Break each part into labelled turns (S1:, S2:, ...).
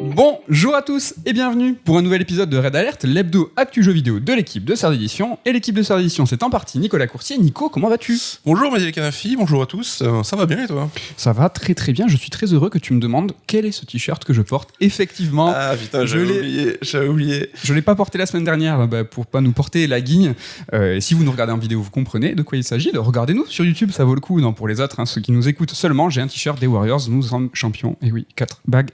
S1: Bonjour à tous et bienvenue pour un nouvel épisode de Red Alert, l'hebdo actu jeux vidéo de l'équipe de Sœurs d'édition. Et l'équipe de Sœurs d'édition, c'est en partie Nicolas Coursier. Nico, comment vas-tu ?
S2: Bonjour Mathilde Canafi, bonjour à tous, ça va bien et toi ?
S1: Ça va très très bien, je suis très heureux que tu me demandes quel est ce t-shirt que je porte. Effectivement,
S2: ah putain, j'avais oublié.
S1: Je l'ai pas porté la semaine dernière pour pas nous porter la guigne. Et si vous nous regardez en vidéo, vous comprenez de quoi il s'agit. Regardez-nous sur YouTube, ça vaut le coup. Non, pour les autres, ceux qui nous écoutent seulement, j'ai un t-shirt des Warriors, nous sommes champions. Et oui, 4 bagues.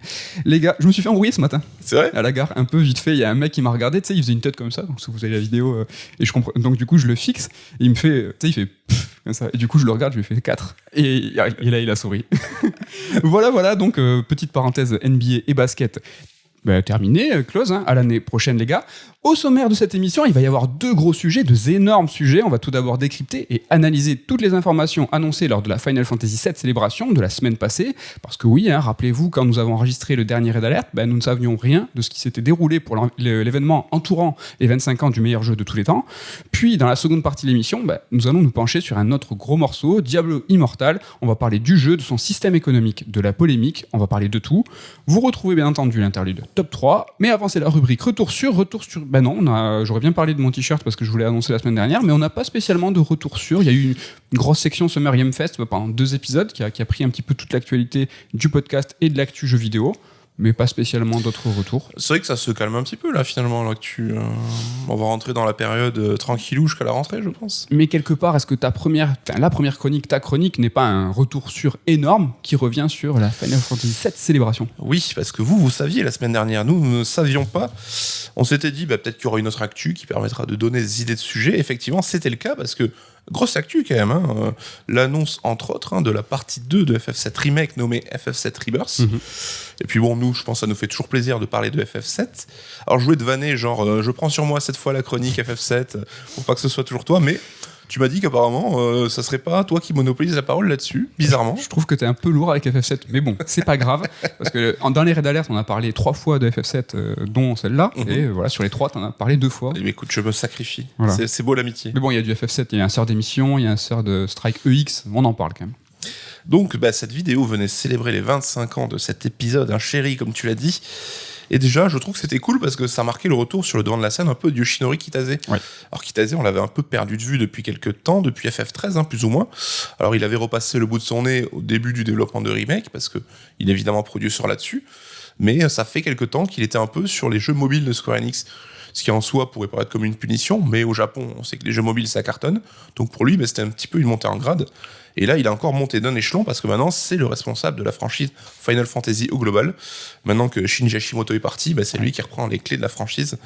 S1: Les gars, je me suis fait embrouiller ce matin.
S2: C'est vrai ?
S1: À la gare, un peu vite fait, il y a un mec qui m'a regardé, tu sais, il faisait une tête comme ça, donc si vous avez la vidéo, et je comprends. Donc du coup, je le fixe, et il me fait, tu sais, il fait pfff, comme ça, et du coup, je le regarde, je lui fais 4, et là, il a souri. voilà, donc petite parenthèse NBA et basket. Terminé, close, à l'année prochaine les gars. Au sommaire de cette émission, il va y avoir 2 gros sujets, 2 énormes sujets. On va tout d'abord décrypter et analyser toutes les informations annoncées lors de la Final Fantasy VII célébration de la semaine passée. Parce que oui, rappelez-vous, quand nous avons enregistré le dernier Red Alert, nous ne savions rien de ce qui s'était déroulé pour l'événement entourant les 25 ans du meilleur jeu de tous les temps. Puis, dans la seconde partie de l'émission, nous allons nous pencher sur un autre gros morceau, Diablo Immortal. On va parler du jeu, de son système économique, de la polémique, on va parler de tout. Vous retrouvez bien entendu l'interlude Top 3, mais avant c'est la rubrique Retour sur... non, j'aurais bien parlé de mon t-shirt parce que je voulais annoncer la semaine dernière, mais on n'a pas spécialement de retour sur. Il y a eu une grosse section Summer Game Fest pendant 2 épisodes qui a pris un petit peu toute l'actualité du podcast et de l'actu jeux vidéo, mais pas spécialement d'autres retours.
S2: C'est vrai que ça se calme un petit peu là finalement, l'actu. On va rentrer dans la période tranquillou jusqu'à la rentrée, je pense.
S1: Mais quelque part, est-ce que la première chronique, ta chronique, n'est pas un retour sur énorme qui revient sur la Final Fantasy VII célébration ?
S2: Oui, parce que vous saviez la semaine dernière, nous ne savions pas. On s'était dit peut-être qu'il y aura une autre actu qui permettra de donner des idées de sujets. Effectivement, c'était le cas parce que grosse actu quand même, l'annonce entre autres de la partie 2 de FF7 Remake nommée FF7 Rebirth. Et puis bon, nous, je pense que ça nous fait toujours plaisir de parler de FF7. Alors je voulais te vanner, genre je prends sur moi cette fois la chronique FF7 pour pas que ce soit toujours toi, mais tu m'as dit qu'apparemment ça serait pas toi qui monopolise la parole là-dessus, bizarrement.
S1: Je trouve que t'es un peu lourd avec FF7, mais bon, c'est pas grave, parce que dans les Red Alert, on a parlé 3 fois de FF7, dont celle-là, et voilà, sur les 3, t'en as parlé 2 fois.
S2: Mais écoute, je me sacrifie,
S1: voilà.
S2: C'est beau l'amitié.
S1: Mais bon, il y a du FF7, il y a un sort d'émission, il y a un sort de Strike EX, on en parle quand même.
S2: Donc cette vidéo venait célébrer les 25 ans de cet épisode, un chéri comme tu l'as dit. Et déjà, je trouve que c'était cool parce que ça marquait le retour sur le devant de la scène un peu de Yoshinori Kitase.
S1: Ouais.
S2: Alors Kitase, on l'avait un peu perdu de vue depuis quelques temps, depuis FF13 plus ou moins. Alors il avait repassé le bout de son nez au début du développement de Remake parce que il est évidemment producer là-dessus, mais ça fait quelques temps qu'il était un peu sur les jeux mobiles de Square Enix. Ce qui en soi pourrait paraître comme une punition, mais au Japon, on sait que les jeux mobiles ça cartonne. Donc pour lui, c'était un petit peu une montée en grade. Et là, il a encore monté d'un échelon parce que maintenant, c'est le responsable de la franchise Final Fantasy au global. Maintenant que Shinji Hashimoto est parti, c'est lui qui reprend les clés de la franchise.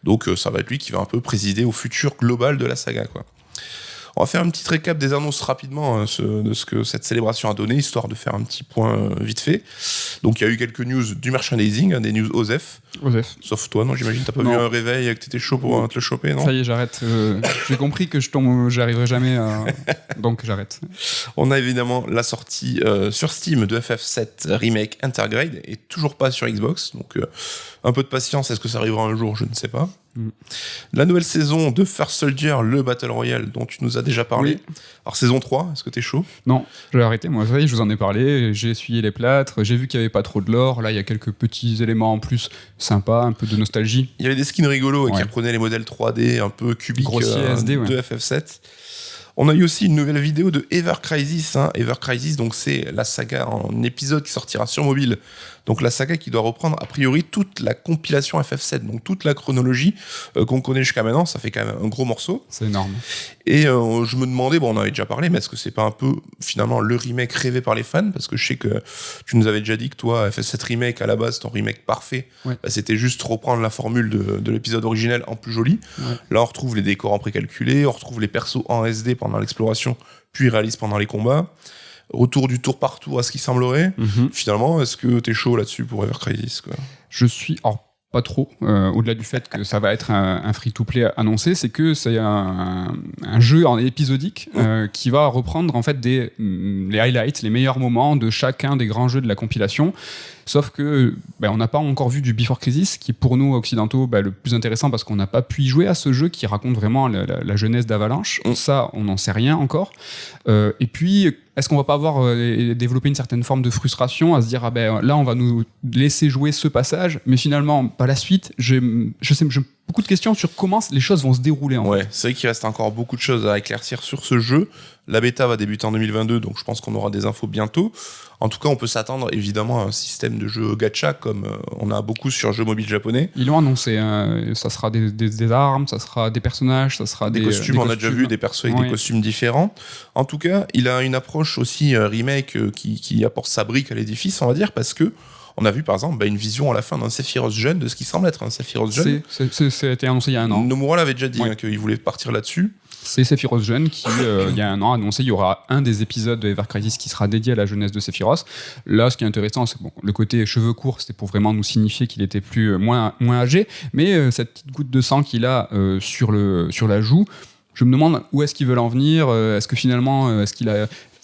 S2: Donc ça va être lui qui va un peu présider au futur global de la saga, quoi. On va faire un petit récap des annonces rapidement de ce que cette célébration a donné, histoire de faire un petit point vite fait. Donc il y a eu quelques news du merchandising, des news OSEF. Sauf toi, non, j'imagine, t'as pas vu un réveil que t'étais chaud pour te le choper, non ?
S1: Ça y est, j'arrête. J'ai compris que j'arriverai jamais à... Donc j'arrête.
S2: On a évidemment la sortie sur Steam de FF7 Remake Intergrade et toujours pas sur Xbox. Donc un peu de patience, est-ce que ça arrivera un jour ? Je ne sais pas. La nouvelle saison de First Soldier, le Battle Royale dont tu nous as déjà parlé. Oui. Alors saison 3, est-ce que t'es chaud ?
S1: Non, je vais arrêter, moi. Je vous en ai parlé, j'ai essuyé les plâtres, j'ai vu qu'il n'y avait pas trop de lore. Là, il y a quelques petits éléments en plus sympas, un peu de nostalgie.
S2: Il y avait des skins rigolos qui reprenaient les modèles 3D un peu cubiques SD, de FF7. On a eu aussi une nouvelle vidéo de Ever Crisis. Ever Crisis, donc c'est la saga en épisode qui sortira sur mobile. Donc la saga qui doit reprendre a priori toute la compilation FF7, donc toute la chronologie qu'on connaît jusqu'à maintenant. Ça fait quand même un gros morceau.
S1: C'est énorme.
S2: Et je me demandais, on en avait déjà parlé, mais est-ce que c'est pas un peu finalement le remake rêvé par les fans ? Parce que je sais que tu nous avais déjà dit que toi, FF7 Remake, à la base, ton remake parfait, c'était juste reprendre la formule de l'épisode originel en plus joli. Ouais. Là, on retrouve les décors en précalculé, on retrouve les persos en SD pendant l'exploration, puis réalistes pendant les combats. Retour du tour par tour à ce qui semblerait. Finalement, est-ce que t'es chaud là-dessus pour Ever Crisis, quoi ?
S1: Je suis... pas trop, au-delà du fait que ça va être un free-to-play annoncé, c'est que c'est un jeu en épisodique qui va reprendre en fait les highlights, les meilleurs moments de chacun des grands jeux de la compilation. sauf que on n'a pas encore vu du Before Crisis, qui pour nous occidentaux le plus intéressant parce qu'on n'a pas pu y jouer à ce jeu qui raconte vraiment la jeunesse d'Avalanche. Ça, on n'en sait rien encore. Et puis, est-ce qu'on va pas avoir développé une certaine forme de frustration à se dire là on va nous laisser jouer ce passage, mais finalement pas la suite. J'ai beaucoup de questions sur comment les choses vont se dérouler.
S2: C'est vrai qu'il reste encore beaucoup de choses à éclaircir sur ce jeu. La bêta va débuter en 2022, donc je pense qu'on aura des infos bientôt. En tout cas, on peut s'attendre évidemment à un système de jeu gacha comme on a beaucoup sur jeux mobiles japonais.
S1: Ils l'ont annoncé, ça sera des armes, ça sera des personnages, ça sera
S2: des costumes. On a déjà vu des persos avec des costumes différents. En tout cas, il a une approche aussi remake qui apporte sa brique à l'édifice, on va dire, parce que on a vu par exemple une vision à la fin d'un Sephiroth jeune, de ce qui semble être un Sephiroth jeune.
S1: Ça a été annoncé il y a un an.
S2: Nomura l'avait déjà dit qu'il voulait partir là-dessus.
S1: C'est Sephiroth jeune qui, il y a un an, a annoncé qu'il y aura un des épisodes de Ever Crisis qui sera dédié à la jeunesse de Sephiroth. Là, ce qui est intéressant, c'est le côté cheveux courts, c'était pour vraiment nous signifier qu'il était moins âgé, mais cette petite goutte de sang qu'il a sur la joue, je me demande où est-ce qu'ils veulent en venir. Est-ce que finalement,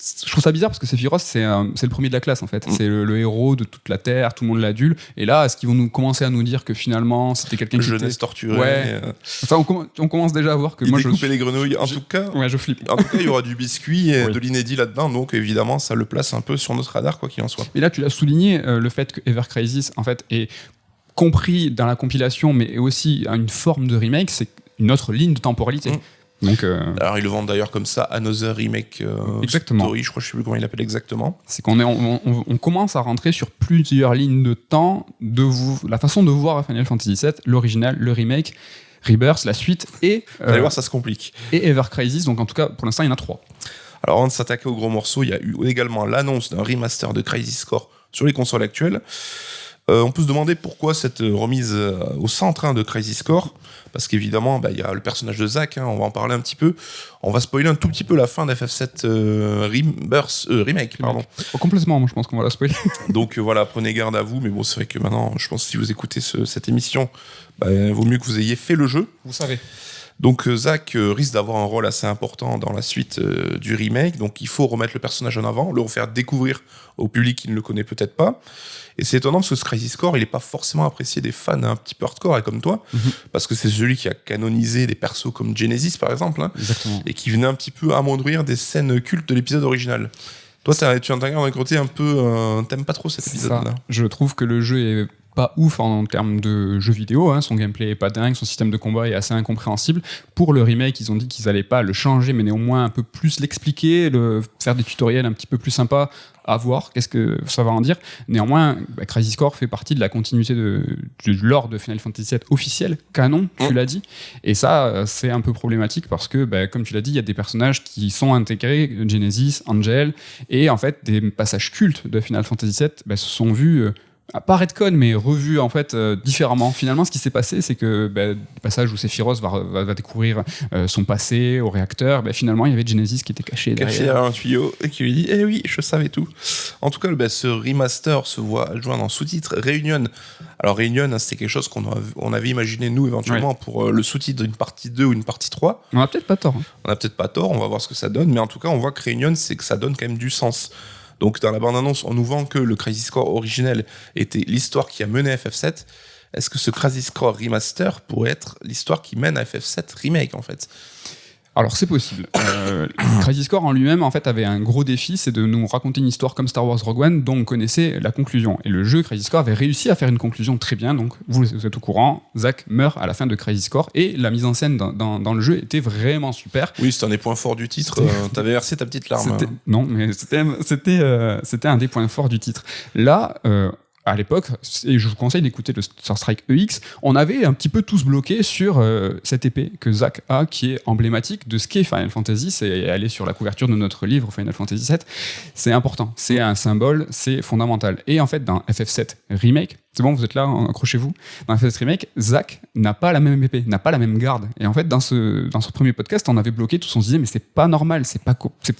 S1: je trouve ça bizarre parce que Sephiroth, c'est le premier de la classe en fait. C'est le héros de toute la Terre, tout le monde l'adule. Et là, est-ce qu'ils vont nous commencer à nous dire que finalement c'était quelqu'un qui
S2: jeunesse torturée.
S1: Enfin, on commence déjà à voir que
S2: découper les grenouilles. En tout cas,
S1: je flippe.
S2: En tout cas, il y aura du biscuit et de l'inédit là-dedans, donc évidemment, ça le place un peu sur notre radar quoi qu'il en soit.
S1: Et là, tu l'as souligné, le fait que Ever Crisis en fait est compris dans la compilation, mais aussi une forme de remake, c'est une autre ligne de temporalité. Donc,
S2: alors ils le vendent d'ailleurs comme ça, Another Remake Story, je crois, je sais plus comment il l'appelle exactement.
S1: C'est qu'on commence à rentrer sur plusieurs lignes de temps la façon de voir Final Fantasy VII, l'original, le remake, Rebirth, la suite et
S2: vous allez voir, ça se complique.
S1: Et Ever Crisis. Donc en tout cas, pour l'instant, il y en a 3.
S2: Alors avant de s'attaquer au gros morceau, il y a eu également l'annonce d'un remaster de Crisis Core sur les consoles actuelles. On peut se demander pourquoi cette remise au centre de Crisis Core, parce qu'évidemment, il y a le personnage de Zack, on va en parler un petit peu. On va spoiler un tout petit peu la fin d'FF7 Remake. Pardon.
S1: Complètement, moi je pense qu'on va la spoiler.
S2: Donc voilà, prenez garde à vous, mais bon, c'est vrai que maintenant, je pense que si vous écoutez cette émission, vaut mieux que vous ayez fait le jeu.
S1: Vous savez.
S2: Donc Zack risque d'avoir un rôle assez important dans la suite du remake, donc il faut remettre le personnage en avant, le refaire découvrir au public qui ne le connaît peut-être pas. Et c'est étonnant parce que ce Crisis Core, il n'est pas forcément apprécié des fans un petit peu hardcore et comme toi, parce que c'est celui qui a canonisé des persos comme Genesis par exemple, et qui venait un petit peu amoindrir des scènes cultes de l'épisode original. Toi, tu intègres un côté un peu... t'aimes pas trop cet épisode-là.
S1: Je trouve que le jeu est pas ouf en termes de jeu vidéo, son gameplay est pas dingue, son système de combat est assez incompréhensible. Pour le remake, ils ont dit qu'ils allaient pas le changer, mais néanmoins un peu plus l'expliquer, faire des tutoriels un petit peu plus sympas, à voir qu'est-ce que ça va en dire. Néanmoins, Crisis Core fait partie de la continuité du lore de Final Fantasy VII officiel, canon, tu l'as dit. Et ça, c'est un peu problématique parce que, comme tu l'as dit, il y a des personnages qui sont intégrés, Genesis, Angel, et en fait, des passages cultes de Final Fantasy VII se sont vus... pas redcon, mais revu en fait différemment. Finalement, ce qui s'est passé, c'est que le passage où Sephiroth va découvrir son passé au réacteur, finalement, il y avait Genesis qui était caché derrière
S2: un tuyau et qui lui dit « Eh oui, je savais tout ». En tout cas, ce remaster se voit adjoindre en sous-titre Reunion. Alors Reunion, c'était quelque chose qu'on avait imaginé nous éventuellement pour le sous-titre d'une partie 2 ou une partie 3.
S1: On a peut-être pas tort.
S2: On a peut-être pas tort, on va voir ce que ça donne, mais en tout cas, on voit que Reunion, c'est que ça donne quand même du sens. Donc dans la bande-annonce, on nous vend que le Crisis Core originel était l'histoire qui a mené à FF7. Est-ce que ce Crisis Core Remaster pourrait être l'histoire qui mène à FF7 Remake en fait ?
S1: Alors c'est possible. Crisis Core en lui-même en fait avait un gros défi, c'est de nous raconter une histoire comme Star Wars Rogue One dont on connaissait la conclusion. Et le jeu Crisis Core avait réussi à faire une conclusion très bien, donc vous êtes au courant, Zack meurt à la fin de Crisis Core et la mise en scène dans le jeu était vraiment super.
S2: Oui, c'était un des points forts du titre, t'avais versé ta petite larme.
S1: Non, mais c'était un des points forts du titre. Là... à l'époque, et je vous conseille d'écouter le Star Strike EX, on avait un petit peu tous bloqué sur cette épée que Zack a, qui est emblématique de ce qu'est Final Fantasy. C'est aller sur la couverture de notre livre Final Fantasy VII. C'est important, c'est un symbole, c'est fondamental. Et en fait, dans FF7 Remake, c'est bon, vous êtes là, accrochez-vous. Dans FF7 Remake, Zack n'a pas la même épée, n'a pas la même garde. Et en fait, dans ce premier podcast, on avait bloqué tous, on se disait, mais c'est pas normal, c'est pas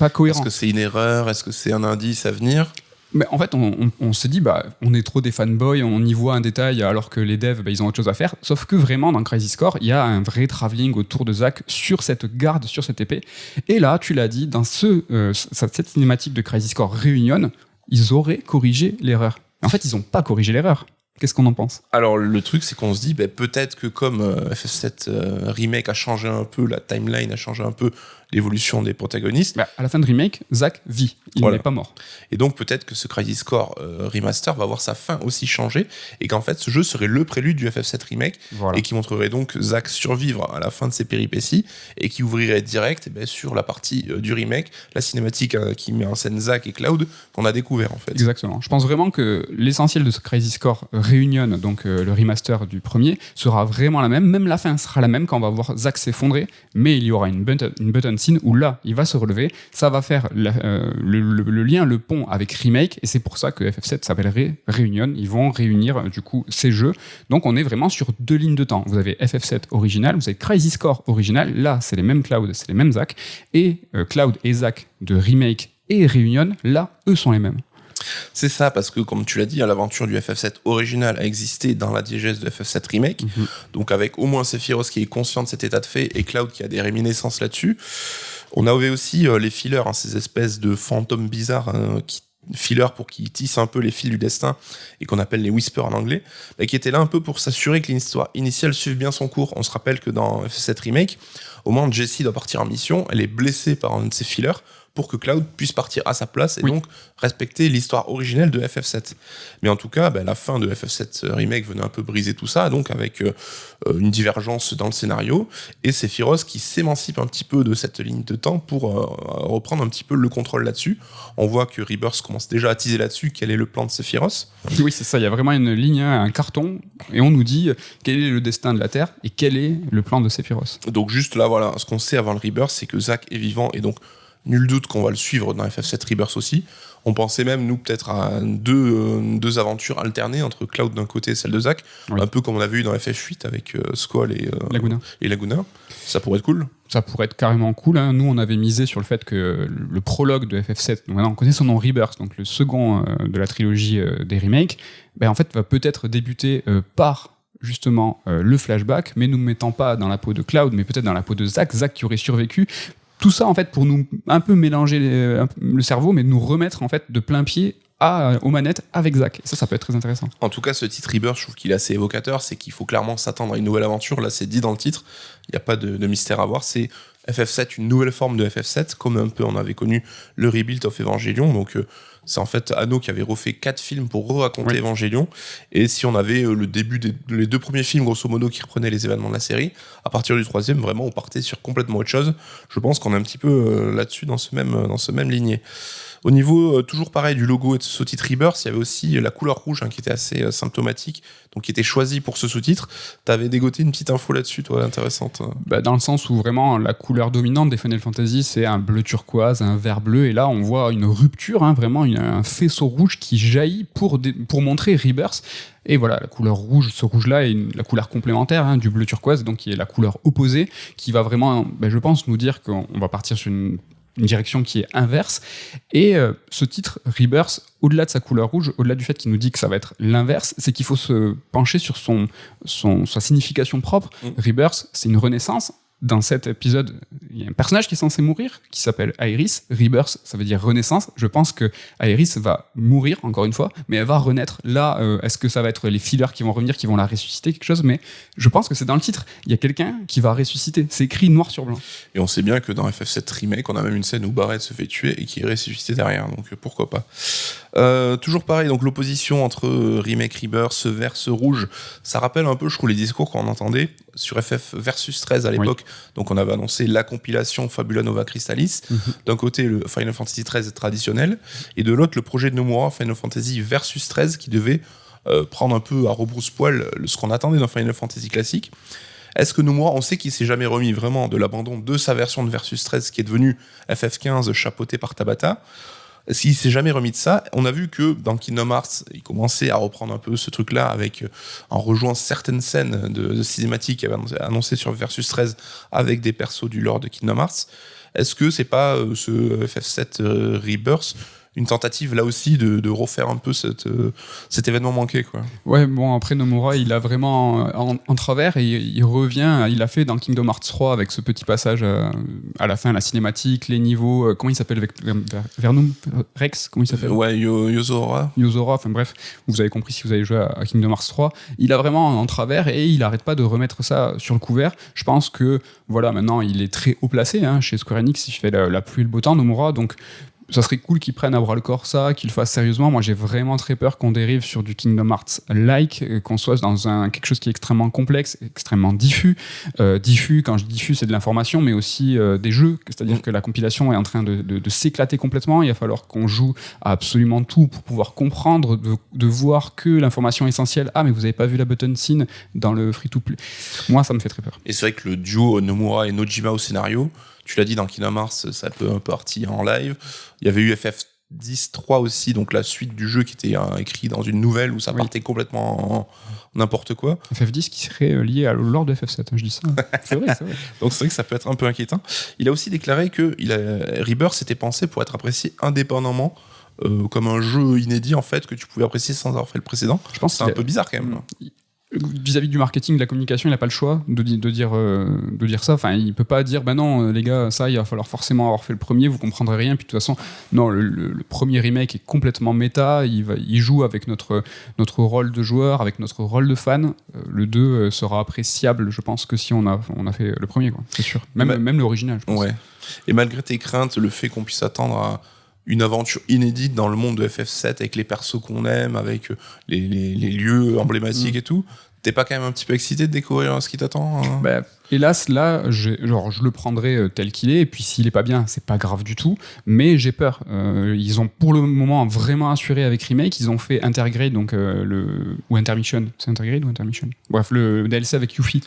S1: cohérent.
S2: Est-ce que c'est une erreur ? Est-ce que c'est un indice à venir ?
S1: Mais en fait, on s'est dit, on est trop des fanboys, on y voit un détail alors que les devs, ils ont autre chose à faire. Sauf que vraiment, dans Crisis Core, il y a un vrai travelling autour de Zack sur cette garde, sur cette épée. Et là, tu l'as dit, dans cette cinématique de Crisis Core Reunion, ils auraient corrigé l'erreur. En fait, ils ont pas corrigé l'erreur. Qu'est-ce qu'on en pense?
S2: Alors le truc c'est qu'on se dit peut-être que comme FF7 Remake a changé un peu, la timeline a changé un peu l'évolution des protagonistes.
S1: À la fin de Remake, Zack vit, il n'est pas mort.
S2: Et donc peut-être que ce Crisis Core Remaster va voir sa fin aussi changer, et qu'en fait ce jeu serait le prélude du FF7 Remake, et qui montrerait donc Zack survivre à la fin de ses péripéties, et qui ouvrirait direct sur la partie du remake, la cinématique qui met en scène Zack et Cloud, qu'on a découvert en fait.
S1: Exactement. Je pense vraiment que l'essentiel de ce Crisis Core Reunion, donc le remaster du premier, sera vraiment la même la fin sera la même quand on va voir Zack s'effondrer, mais il y aura une button scene où là, il va se relever, ça va faire le lien, le pont avec Remake, et c'est pour ça que FF7 s'appellerait Reunion. Ils vont réunir du coup ces jeux. Donc on est vraiment sur 2 lignes de temps. Vous avez FF7 original, vous avez Crisis Core original, là c'est les mêmes Cloud, c'est les mêmes Zack, et Cloud et Zack de Remake et Reunion, là, eux sont les mêmes.
S2: C'est ça, parce que comme tu l'as dit, l'aventure du FF7 original a existé dans la diégèse de FF7 Remake, donc avec au moins Sephiroth qui est conscient de cet état de fait et Cloud qui a des réminiscences là-dessus. On avait aussi les fillers, ces espèces de fantômes bizarres fillers pour qu'ils tissent un peu les fils du destin et qu'on appelle les whispers en anglais, qui étaient là un peu pour s'assurer que l'histoire initiale suive bien son cours. On se rappelle que dans FF7 Remake, au moment où Jessie doit partir en mission, elle est blessée par un de ses fillers pour que Cloud puisse partir à sa place et donc respecter l'histoire originelle de FF7. Mais en tout cas, la fin de FF7 Remake venait un peu briser tout ça, donc avec une divergence dans le scénario, et Sephiroth qui s'émancipe un petit peu de cette ligne de temps pour reprendre un petit peu le contrôle là-dessus. On voit que Rebirth commence déjà à teaser là-dessus, quel est le plan de Sephiroth.
S1: Oui, c'est ça, il y a vraiment une ligne, un carton, et on nous dit quel est le destin de la Terre et quel est le plan de Sephiroth.
S2: Donc juste là, voilà, ce qu'on sait avant le Rebirth, c'est que Zack est vivant, et donc nul doute qu'on va le suivre dans FF7 Rebirth aussi. On pensait même, nous, peut-être à deux aventures alternées entre Cloud d'un côté et celle de Zack, un peu comme on avait eu dans FF8 avec Squall et Laguna. Ça pourrait être cool.
S1: Ça pourrait être carrément cool. Hein. Nous, on avait misé sur le fait que le prologue de FF7, donc maintenant on connaît son nom Rebirth, donc le second de la trilogie des remakes, en fait va peut-être débuter par justement le flashback, mais nous ne mettant pas dans la peau de Cloud, mais peut-être dans la peau de Zack qui aurait survécu. Tout ça, en fait, pour nous un peu mélanger le cerveau, mais nous remettre en fait de plein pied aux manettes avec Zack. Et ça peut être très intéressant.
S2: En tout cas, ce titre Rebirth, je trouve qu'il est assez évocateur. C'est qu'il faut clairement s'attendre à une nouvelle aventure. Là, c'est dit dans le titre. Il n'y a pas de mystère à voir. C'est FF7, une nouvelle forme de FF7, comme un peu on avait connu le Rebuild of Evangelion. Donc, c'est en fait Anno qui avait refait 4 films pour raconter Evangelion. Et si on avait le début les 2 premiers films, grosso modo, qui reprenaient les événements de la série, à partir du 3e, vraiment, on partait sur complètement autre chose. Je pense qu'on est un petit peu là-dessus, dans ce même lignée. Au niveau, toujours pareil, du logo et de ce sous-titre Rebirth, il y avait aussi la couleur rouge qui était assez symptomatique, donc qui était choisie pour ce sous-titre. T'avais dégoté une petite info là-dessus, toi, intéressante.
S1: Dans le sens où vraiment la couleur dominante des Final Fantasy, c'est un bleu turquoise, un vert bleu, et là on voit une rupture, vraiment un faisceau rouge qui jaillit pour montrer Rebirth. Et voilà, la couleur rouge, ce rouge-là est la couleur complémentaire du bleu turquoise, donc qui est la couleur opposée, qui va vraiment, je pense, nous dire qu'on va partir sur une direction qui est inverse. Et ce titre, Rebirth, au-delà de sa couleur rouge, au-delà du fait qu'il nous dit que ça va être l'inverse, c'est qu'il faut se pencher sur sa signification propre. Rebirth, c'est une renaissance. Dans cet épisode, il y a un personnage qui est censé mourir, qui s'appelle Aeris. Rebirth, ça veut dire renaissance. Je pense que Aeris va mourir, encore une fois, mais elle va renaître. Là, est-ce que ça va être les fillers qui vont revenir, qui vont la ressusciter, quelque chose? Mais je pense que c'est dans le titre. Il y a quelqu'un qui va ressusciter. C'est écrit noir sur blanc.
S2: Et on sait bien que dans FF7 Remake, on a même une scène où Barret se fait tuer et qui est ressuscité derrière. Donc pourquoi pas. Toujours pareil, donc l'opposition entre Remake, Rebirth, ce vert, ce rouge, ça rappelle un peu, je trouve, les discours qu'on entendait sur FF Versus 13 à l'époque. Donc on avait annoncé la compilation Fabula Nova Crystallis. D'un côté, le Final Fantasy 13 traditionnel, et de l'autre, le projet de Nomura, Final Fantasy Versus 13, qui devait prendre un peu à rebrousse-poil ce qu'on attendait d'un Final Fantasy classique. Est-ce que Nomura, on sait qu'il s'est jamais remis vraiment de l'abandon de sa version de Versus 13 qui est devenue FF15 chapeautée par Tabata? S'il s'est jamais remis de ça, on a vu que dans Kingdom Hearts, il commençait à reprendre un peu ce truc-là avec, en rejoignant certaines scènes de cinématiques qu'il avait annoncées sur Versus 13 avec des persos du lore de Kingdom Hearts. Est-ce que c'est pas ce FF7 Rebirth une tentative là aussi de refaire un peu cet événement manqué, quoi.
S1: Ouais, bon, après Nomura, il a vraiment en travers et il revient. Il l'a fait dans Kingdom Hearts 3 avec ce petit passage à la fin, la cinématique, les niveaux. Comment il s'appelle avec Vernum Rex, comment il s'appelle?
S2: Ouais, Yozora.
S1: Yozora, enfin bref, vous avez compris si vous avez joué à Kingdom Hearts 3. Il a vraiment en travers et il arrête pas de remettre ça sur le couvert. Je pense que voilà, maintenant il est très haut placé chez Square Enix. Il fait la pluie et le beau temps, Nomura, donc ça serait cool qu'ils prennent à bras le corps ça, qu'ils le fassent sérieusement. Moi, j'ai vraiment très peur qu'on dérive sur du Kingdom Hearts-like, qu'on soit dans quelque chose qui est extrêmement complexe, extrêmement diffus. Diffus, quand je dis diffus, c'est de l'information, mais aussi des jeux. C'est-à-dire que la compilation est en train de s'éclater complètement. Il va falloir qu'on joue à absolument tout pour pouvoir comprendre, de voir que l'information essentielle. Ah, mais vous n'avez pas vu la button scene dans le free-to-play. Moi, ça me fait très peur.
S2: Et c'est vrai que le duo Nomura et Nojima au scénario, tu l'as dit, dans Kingdom Hearts, ça peut un peu partir en live. Il y avait eu FF10-3 aussi, donc la suite du jeu qui était écrit dans une nouvelle où ça partait complètement en n'importe quoi.
S1: FF10 qui serait lié à l'ordre de FF7, je dis ça. C'est vrai.
S2: Donc c'est vrai que ça peut être un peu inquiétant. Il a aussi déclaré que Rebirth était pensé pour être apprécié indépendamment, comme un jeu inédit en fait, que tu pouvais apprécier sans avoir fait le précédent. Je pense que c'est un peu bizarre quand même.
S1: Vis-à-vis du marketing, de la communication, il n'a pas le choix de dire ça. Enfin, il peut pas dire, ben non, les gars, ça, il va falloir forcément avoir fait le premier, vous comprendrez rien. Puis de toute façon, non, le premier remake est complètement méta. Il joue avec notre rôle de joueur, avec notre rôle de fan. Le 2 sera appréciable, je pense, que si on a fait le premier, quoi. C'est sûr. Même l'original, je pense.
S2: Ouais. Et malgré tes craintes, le fait qu'on puisse attendre à une aventure inédite dans le monde de FF7 avec les persos qu'on aime, avec les lieux emblématiques et tout, t'es pas quand même un petit peu excité de découvrir ce qui t'attend, hein?
S1: Bah, hélas, là, je le prendrai tel qu'il est, et puis s'il est pas bien, c'est pas grave du tout, mais j'ai peur. Ils ont pour le moment vraiment assuré avec Remake, ils ont fait Intergrade, donc ou Intermission, c'est Intergrade ou Intermission? Bref, le DLC avec Yuffie,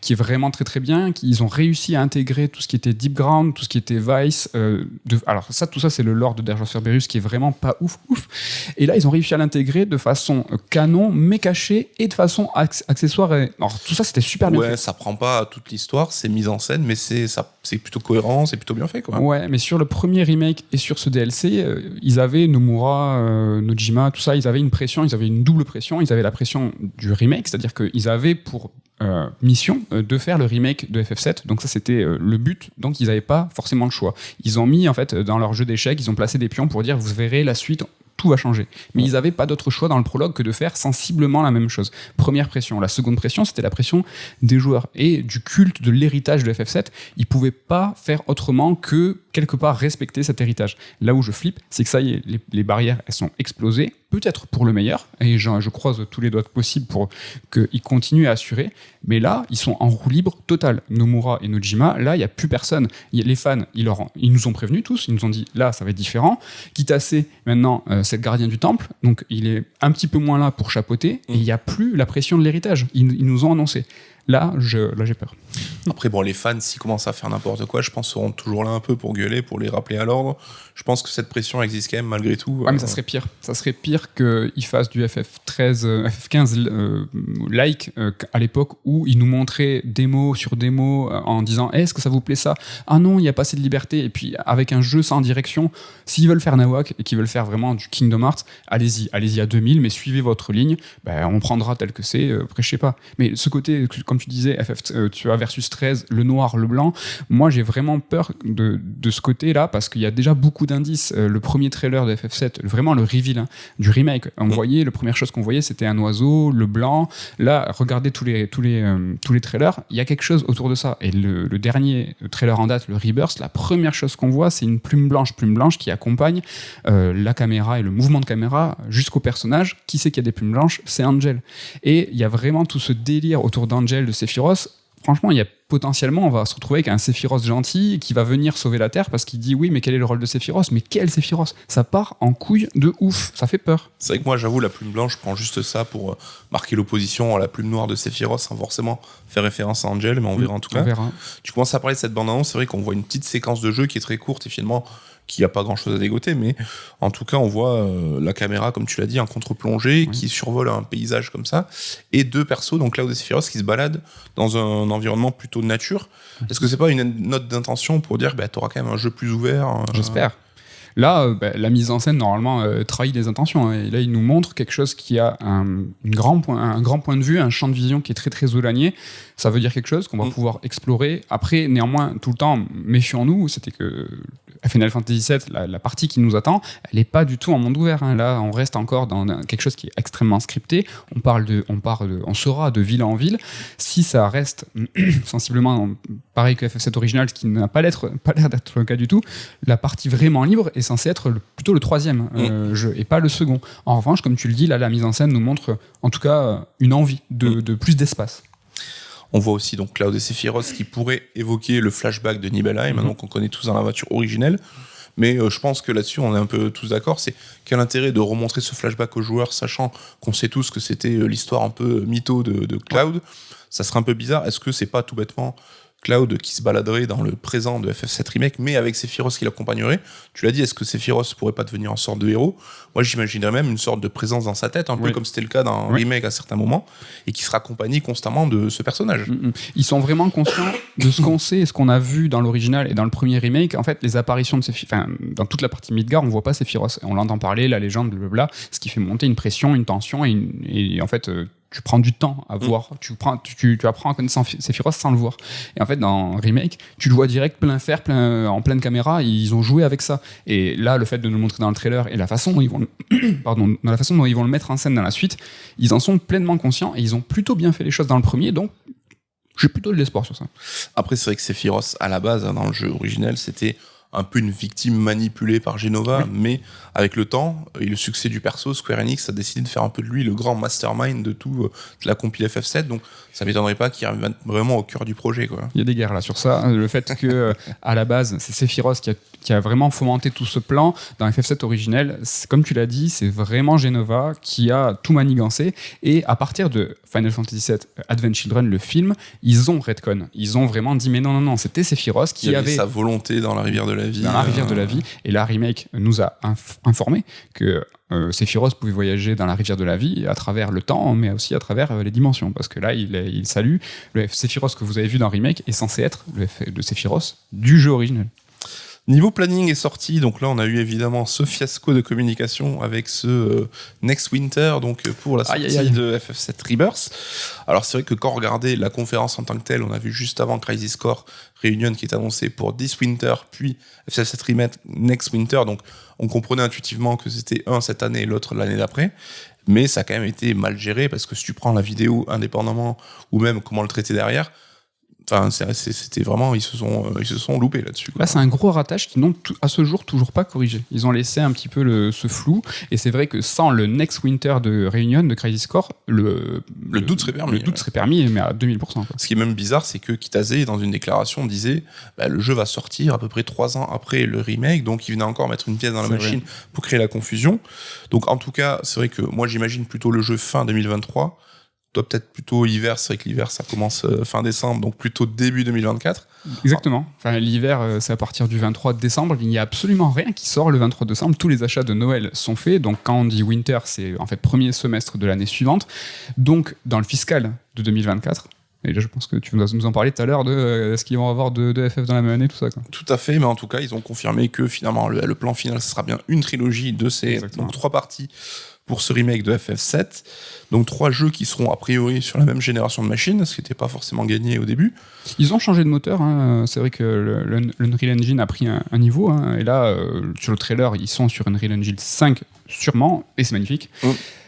S1: qui est vraiment très très bien, ils ont réussi à intégrer tout ce qui était Deep Ground, tout ce qui était Vice, alors tout ça c'est le lore de Dirge of Cerberus qui est vraiment pas ouf, et là ils ont réussi à l'intégrer de façon canon, mais cachée, et de façon accessoire. Alors tout ça c'était super bien fait.
S2: Ouais, ça prend pas toute l'histoire, c'est mise en scène, mais c'est plutôt cohérent, c'est plutôt bien fait, quoi.
S1: Ouais, mais sur le premier remake et sur ce DLC, ils avaient Nomura, Nojima, tout ça, ils avaient une pression, ils avaient une double pression. Ils avaient la pression du remake, c'est-à-dire qu'ils avaient pour mission de faire le remake de FF7, donc ça c'était le but, donc ils n'avaient pas forcément le choix. Ils ont mis en fait dans leur jeu d'échecs, ils ont placé des pions pour dire vous verrez la suite, tout va changer. Mais ils n'avaient pas d'autre choix dans le prologue que de faire sensiblement la même chose. Première pression. La seconde pression, c'était la pression des joueurs et du culte de l'héritage de FF7. Ils ne pouvaient pas faire autrement que quelque part respecter cet héritage. Là où je flippe, c'est que ça y est, les barrières, elles sont explosées, peut-être pour le meilleur, et je croise tous les doigts possibles pour qu'ils continuent à assurer, mais là, ils sont en roue libre totale. Nomura et Nojima, là, il n'y a plus personne. Les fans, ils nous ont prévenus tous, ils nous ont dit, là, ça va être différent. Kitase, maintenant, c'est le gardien du temple, donc il est un petit peu moins là pour chapeauter, et il n'y a plus la pression de l'héritage. Ils nous ont annoncé. Là, j'ai peur.
S2: Après, bon, les fans, s'ils commencent à faire n'importe quoi, je pense seront toujours là un peu pour gueuler, pour les rappeler à l'ordre. Je pense que cette pression existe quand même malgré tout.
S1: Ouais, mais ça serait pire. Ça serait pire qu'ils fassent du FF13, FF15 like à l'époque où ils nous montraient démo sur démo en disant est-ce que ça vous plaît ça? Ah non, il n'y a pas assez de liberté. Et puis avec un jeu sans direction, s'ils veulent faire Nawak et qu'ils veulent faire vraiment du Kingdom Hearts, allez-y à 2000, mais suivez votre ligne. Ben, on prendra tel que c'est. Après, je sais pas. Mais ce côté, comme tu disais, tu as versus 13, le noir, le blanc. Moi, j'ai vraiment peur de ce côté-là parce qu'il y a déjà beaucoup d'indices. Le premier trailer de FF7, vraiment le reveal du remake, on voyait, la première chose qu'on voyait, c'était un oiseau, le blanc. Là, regardez tous les trailers, il y a quelque chose autour de ça. Et le dernier trailer en date, le Rebirth, la première chose qu'on voit, c'est une plume blanche qui accompagne la caméra et le mouvement de caméra jusqu'au personnage. Qui sait qu'il y a des plumes blanches? C'est Angel. Et il y a vraiment tout ce délire autour d'Angel, de Sephiroth. Franchement, il y a potentiellement, on va se retrouver avec un Sephiroth gentil qui va venir sauver la Terre parce qu'il dit oui, mais quel est le rôle de Sephiroth? Mais quel Sephiroth? Ça part en couille de ouf, ça fait peur.
S2: C'est vrai que moi, j'avoue, la plume blanche, je prends juste ça pour marquer l'opposition à la plume noire de Sephiroth sans forcément faire référence à Angel, mais on verra en tout cas. Tu commences à parler de cette bande-annonce, c'est vrai qu'on voit une petite séquence de jeu qui est très courte et finalement qui n'a pas grand-chose à dégoter, mais en tout cas, on voit la caméra, comme tu l'as dit, en contre-plongée, qui survole un paysage comme ça, et deux persos, donc Cloud et Sephiroth, qui se baladent dans un environnement plutôt de nature. Est-ce que c'est pas une note d'intention pour dire, bah, t'auras quand même un jeu plus ouvert?
S1: J'espère. Là, la mise en scène, normalement, trahit les intentions. Hein. Et là, il nous montre quelque chose qui a un grand point de vue, un champ de vision qui est très, très éloigné. Ça veut dire quelque chose qu'on va pouvoir explorer. Après, néanmoins, tout le temps, méfions-nous, c'était que Final Fantasy VII, la partie qui nous attend, elle n'est pas du tout en monde ouvert. Hein. Là, on reste encore dans quelque chose qui est extrêmement scripté. On sera de ville en ville. Si ça reste sensiblement pareil que FF7 original, ce qui n'a pas l'air d'être le cas du tout, la partie vraiment libre est censée être plutôt le troisième jeu et pas le second. En revanche, comme tu le dis, là, la mise en scène nous montre en tout cas une envie de plus d'espace.
S2: On voit aussi donc Cloud et Sephiroth qui pourraient évoquer le flashback de Nibelheim, donc on connaît tous dans l'aventure originelle. Mais je pense que là-dessus, on est un peu tous d'accord. C'est quel intérêt de remontrer ce flashback aux joueurs, sachant qu'on sait tous que c'était l'histoire un peu mytho de Cloud. Ça serait un peu bizarre. Est-ce que c'est pas tout bêtement Cloud qui se baladerait dans le présent de FF7 Remake, mais avec Sephiroth qui l'accompagnerait? Tu l'as dit, est-ce que Sephiroth pourrait pas devenir une sorte de héros? Moi, j'imaginerais même une sorte de présence dans sa tête, un peu comme c'était le cas dans Remake à certains moments, et qui sera accompagné constamment de ce personnage.
S1: Ils sont vraiment conscients de ce qu'on sait et ce qu'on a vu dans l'original et dans le premier remake. En fait, les apparitions de Sephiroth, dans toute la partie Midgar, on voit pas Sephiroth. On l'entend parler, la légende, blablabla, ce qui fait monter une pression, une tension, et en fait... tu prends du temps à voir, tu apprends à connaître Sephiroth sans le voir. Et en fait, dans Remake, tu le vois direct en pleine caméra, ils ont joué avec ça. Et là, le fait de nous le montrer dans le trailer et la façon dont ils vont le mettre en scène dans la suite, ils en sont pleinement conscients et ils ont plutôt bien fait les choses dans le premier, donc j'ai plutôt de l'espoir sur ça.
S2: Après, c'est vrai que Sephiroth, à la base, dans le jeu originel, c'était un peu une victime manipulée par Genova, mais avec le temps et le succès du perso, Square Enix a décidé de faire un peu de lui le grand mastermind de tout, de la compile FF7, donc ça m'étonnerait pas qu'il revienne vraiment au cœur du projet, quoi.
S1: Il y a des guerres là sur ça. Le fait que, à la base, c'est Sephiroth qui a vraiment fomenté tout ce plan dans FF7 originel, comme tu l'as dit, c'est vraiment Genova qui a tout manigancé, et à partir de Final Fantasy VII Advent Children, le film, ils ont retcon. Ils ont vraiment dit, mais non, c'était Sephiroth qui avait
S2: sa volonté dans la rivière de la vie.
S1: Dans la rivière de la vie. Et la remake nous a informé que Sephiroth pouvait voyager dans la rivière de la vie à travers le temps, mais aussi à travers les dimensions. Parce que là, il salue le Sephiroth que vous avez vu dans remake est censé être le Sephiroth du jeu original.
S2: Niveau planning et sortie, donc là on a eu évidemment ce fiasco de communication avec ce Next Winter, donc pour la sortie de FF7 Rebirth. Alors c'est vrai que quand on regardait la conférence en tant que telle, on a vu juste avant Crisis Core Reunion qui est annoncé pour This Winter, puis FF7 Remake Next Winter, donc on comprenait intuitivement que c'était un cette année et l'autre l'année d'après. Mais ça a quand même été mal géré, parce que si tu prends la vidéo indépendamment, ou même comment le traiter derrière, c'était vraiment, ils se sont loupés là-dessus, quoi.
S1: Là, c'est un gros ratage qu'ils n'ont à ce jour toujours pas corrigé. Ils ont laissé un petit peu ce flou, et c'est vrai que sans le Next Winter de Reunion de Crisis Core, le doute serait permis. Le doute serait permis, mais à 2000%. Quoi.
S2: Ce qui est même bizarre, c'est que Kitase, dans une déclaration, disait le jeu va sortir à peu près 3 ans après le remake, donc il venait encore mettre une pièce dans la machine pour créer la confusion. Donc en tout cas, c'est vrai que moi j'imagine plutôt le jeu fin 2023. Toi, peut-être plutôt hiver, c'est vrai que l'hiver, ça commence fin décembre, donc plutôt début 2024.
S1: Exactement. Enfin, l'hiver, c'est à partir du 23 décembre. Il n'y a absolument rien qui sort le 23 décembre. Tous les achats de Noël sont faits. Donc, quand on dit winter, c'est en fait premier semestre de l'année suivante. Donc, dans le fiscal de 2024. Et là, je pense que tu vas nous en parler tout à l'heure de est-ce qu'ils vont avoir de FF dans la même année, tout ça, quoi.
S2: Tout à fait, mais en tout cas, ils ont confirmé que finalement, le plan final, ce sera bien une trilogie de ces 3 parties pour ce remake de FF7. Donc 3 jeux qui seront a priori sur la même génération de machines, ce qui n'était pas forcément gagné au début.
S1: Ils ont changé de moteur, hein. C'est vrai que l'Unreal Engine a pris un niveau, hein. Et là, sur le trailer, ils sont sur Unreal Engine 5 sûrement, et c'est magnifique.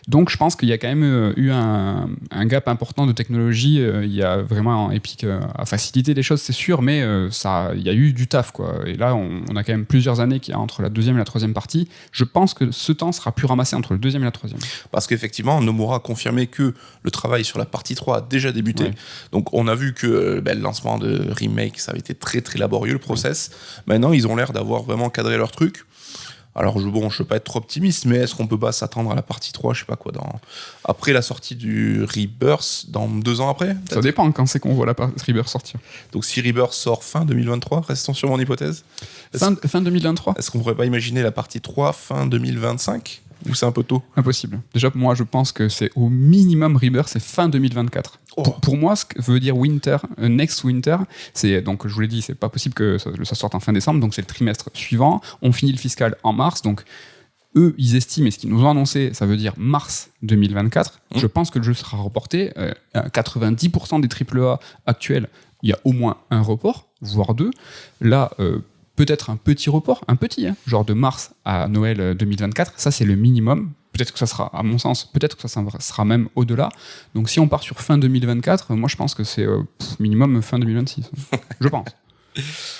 S1: Donc je pense qu'il y a quand même eu un gap important de technologie. Il y a vraiment Epic à faciliter les choses, c'est sûr, mais il y a eu du taf, quoi. Et là, on a quand même plusieurs années qu'il y a entre la deuxième et la troisième partie. Je pense que ce temps sera plus ramassé entre le deuxième et la troisième. Parce
S2: qu'effectivement, Nomura a confirmé que le travail sur la partie 3 a déjà débuté. Ouais. Donc on a vu que le lancement de Remake, ça avait été très très laborieux, le process. Maintenant, ils ont l'air d'avoir vraiment cadré leur truc. Alors, je veux pas être trop optimiste, mais est-ce qu'on peut pas s'attendre à la partie 3, je sais pas quoi, après la sortie du Rebirth, dans 2 ans après?
S1: Ça dépend quand c'est qu'on voit la Rebirth sortir.
S2: Donc, si Rebirth sort fin 2023, restons sur mon hypothèse.
S1: Fin 2023?
S2: Est-ce qu'on pourrait pas imaginer la partie 3 fin 2025? Ou c'est un peu tôt?
S1: Impossible. Déjà, moi, je pense que c'est au minimum Rebirth, c'est fin 2024. Pour moi, ce que veut dire winter, next winter, c'est donc, je vous l'ai dit, c'est pas possible que ça sorte en fin décembre, donc c'est le trimestre suivant. On finit le fiscal en mars, donc eux, ils estiment, et ce qu'ils nous ont annoncé, ça veut dire mars 2024. Je pense que le jeu sera reporté. 90% des AAA actuels, il y a au moins un report, voire deux. Là, peut-être un petit report, genre de mars à Noël 2024. Ça, c'est le minimum. Peut-être que ça sera, à mon sens, peut-être que ça sera même au-delà. Donc, si on part sur fin 2024, moi, je pense que c'est minimum fin 2026. Je pense.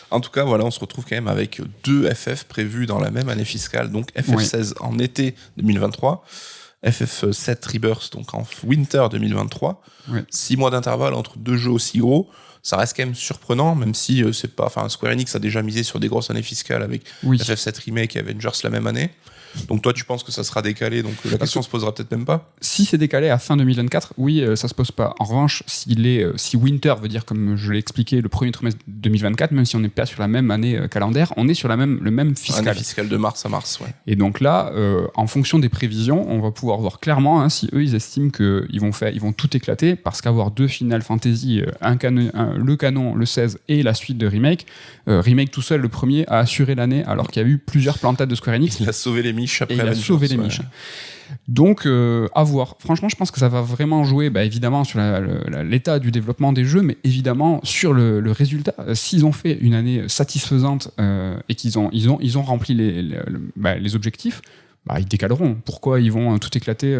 S2: En tout cas, voilà, on se retrouve quand même avec 2 FF prévus dans la même année fiscale. Donc, FF16 en été 2023, FF7 Rebirth donc en winter 2023. 6 mois d'intervalle entre 2 jeux aussi gros. Ça reste quand même surprenant, même si c'est pas. Enfin, Square Enix a déjà misé sur des grosses années fiscales avec FF7 Remake et Avengers la même année. Donc toi, tu penses que ça sera décalé, donc la question se posera peut-être même pas?
S1: Si c'est décalé à fin 2024, oui, ça se pose pas. En revanche, si Winter veut dire, comme je l'ai expliqué, le premier trimestre 2024, même si on n'est pas sur la même année calendaire, on est sur le même fiscal.
S2: Année fiscale de mars à mars, ouais.
S1: Et donc là, en fonction des prévisions, on va pouvoir voir clairement si eux, ils estiment qu'ils vont tout éclater, parce qu'avoir 2 Final Fantasy, le canon, le 16 et la suite de Remake, Remake tout seul, le premier, a assuré l'année, alors qu'il y a eu plusieurs plantades de Square Enix.
S2: Il a sauvé les miches après.
S1: Et il a sauvé les miches. Donc, à voir. Franchement, je pense que ça va vraiment jouer, évidemment, sur l'état du développement des jeux, mais évidemment sur le résultat. S'ils ont fait une année satisfaisante et qu'ils ont rempli les objectifs, ils décaleront. Pourquoi ils vont tout éclater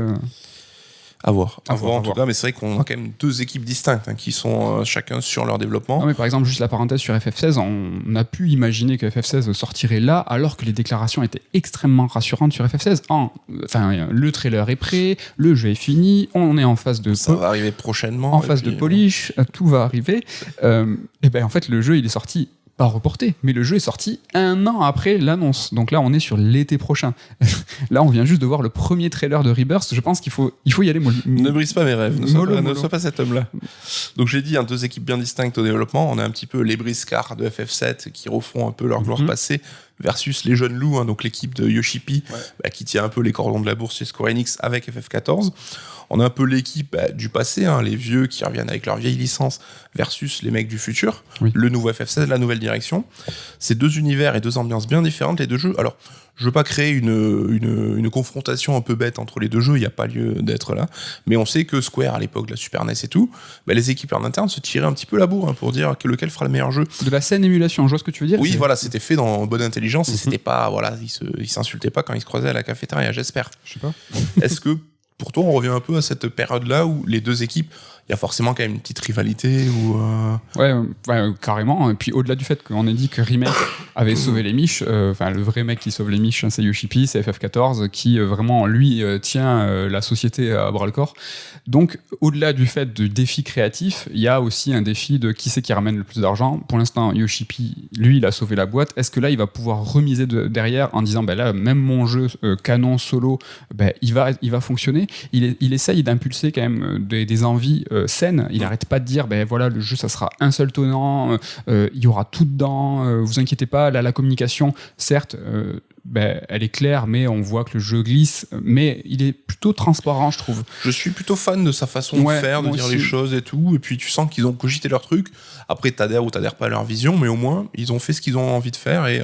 S2: À voir en tout cas, mais c'est vrai qu'on a quand même 2 équipes distinctes qui sont chacun sur leur développement.
S1: Non, mais par exemple, juste la parenthèse sur FF16, on a pu imaginer que FF16 sortirait là, alors que les déclarations étaient extrêmement rassurantes sur FF16. Le trailer est prêt, le jeu est fini, on est en phase de...
S2: Ça va arriver prochainement.
S1: En phase de polish, tout va arriver. Et en fait, le jeu, il est sorti... pas reporté, mais le jeu est sorti 1 an après l'annonce. Donc là, on est sur l'été prochain. Là, on vient juste de voir le premier trailer de Rebirth. Je pense qu'il faut y aller.
S2: Ne brise pas mes rêves. Ne sois pas cet homme-là. Donc j'ai dit, 2 équipes bien distinctes au développement. On a un petit peu les briscards de FF7 qui refont un peu leur gloire passée versus les jeunes loups, donc l'équipe de Yoshi P qui tient un peu les cordons de la bourse chez Square Enix avec FF14. On a un peu l'équipe du passé, les vieux qui reviennent avec leur vieille licence versus les mecs du futur, le nouveau FF16, la nouvelle direction. C'est 2 univers et 2 ambiances bien différentes, les 2 jeux. Alors, je veux pas créer une confrontation un peu bête entre les 2 jeux, il n'y a pas lieu d'être là, mais on sait que Square, à l'époque de la Super NES et tout, les équipes en interne se tiraient un petit peu la bourre pour dire lequel fera le meilleur jeu. De
S1: la saine émulation, je vois ce que tu veux dire.
S2: Oui, voilà, c'était fait dans bonne intelligence et c'était pas, ils s'insultaient pas quand ils se croisaient à la cafétéria, j'espère.
S1: Je sais pas.
S2: Est-ce que pour toi, on revient un peu à cette période-là où les 2 équipes, il y a forcément quand même une petite rivalité ou
S1: Ouais, carrément. Et puis au-delà du fait qu'on ait dit que Remake avait sauvé les miches, le vrai mec qui sauve les miches, c'est Yoshi P, c'est FF14 qui vraiment lui tient la société à bras le corps. Donc au-delà du fait du défi créatif, il y a aussi un défi de qui c'est qui ramène le plus d'argent. Pour l'instant, Yoshi P, lui, il a sauvé la boîte. Est-ce que là, il va pouvoir remiser derrière en disant là, même mon jeu canon solo, il va fonctionner. Il essaye d'impulser quand même des envies saines. Il n'arrête pas de dire voilà, le jeu ça sera un seul tenant, il y aura tout dedans, vous inquiétez pas, là la communication certes elle est claire, mais on voit que le jeu glisse, mais il est plutôt transparent, je trouve.
S2: Je suis plutôt fan de sa façon de faire, de dire les choses et tout, et puis tu sens qu'ils ont cogité leur truc. Après, t'adhères ou t'adhères pas à leur vision, mais au moins, ils ont fait ce qu'ils ont envie de faire, et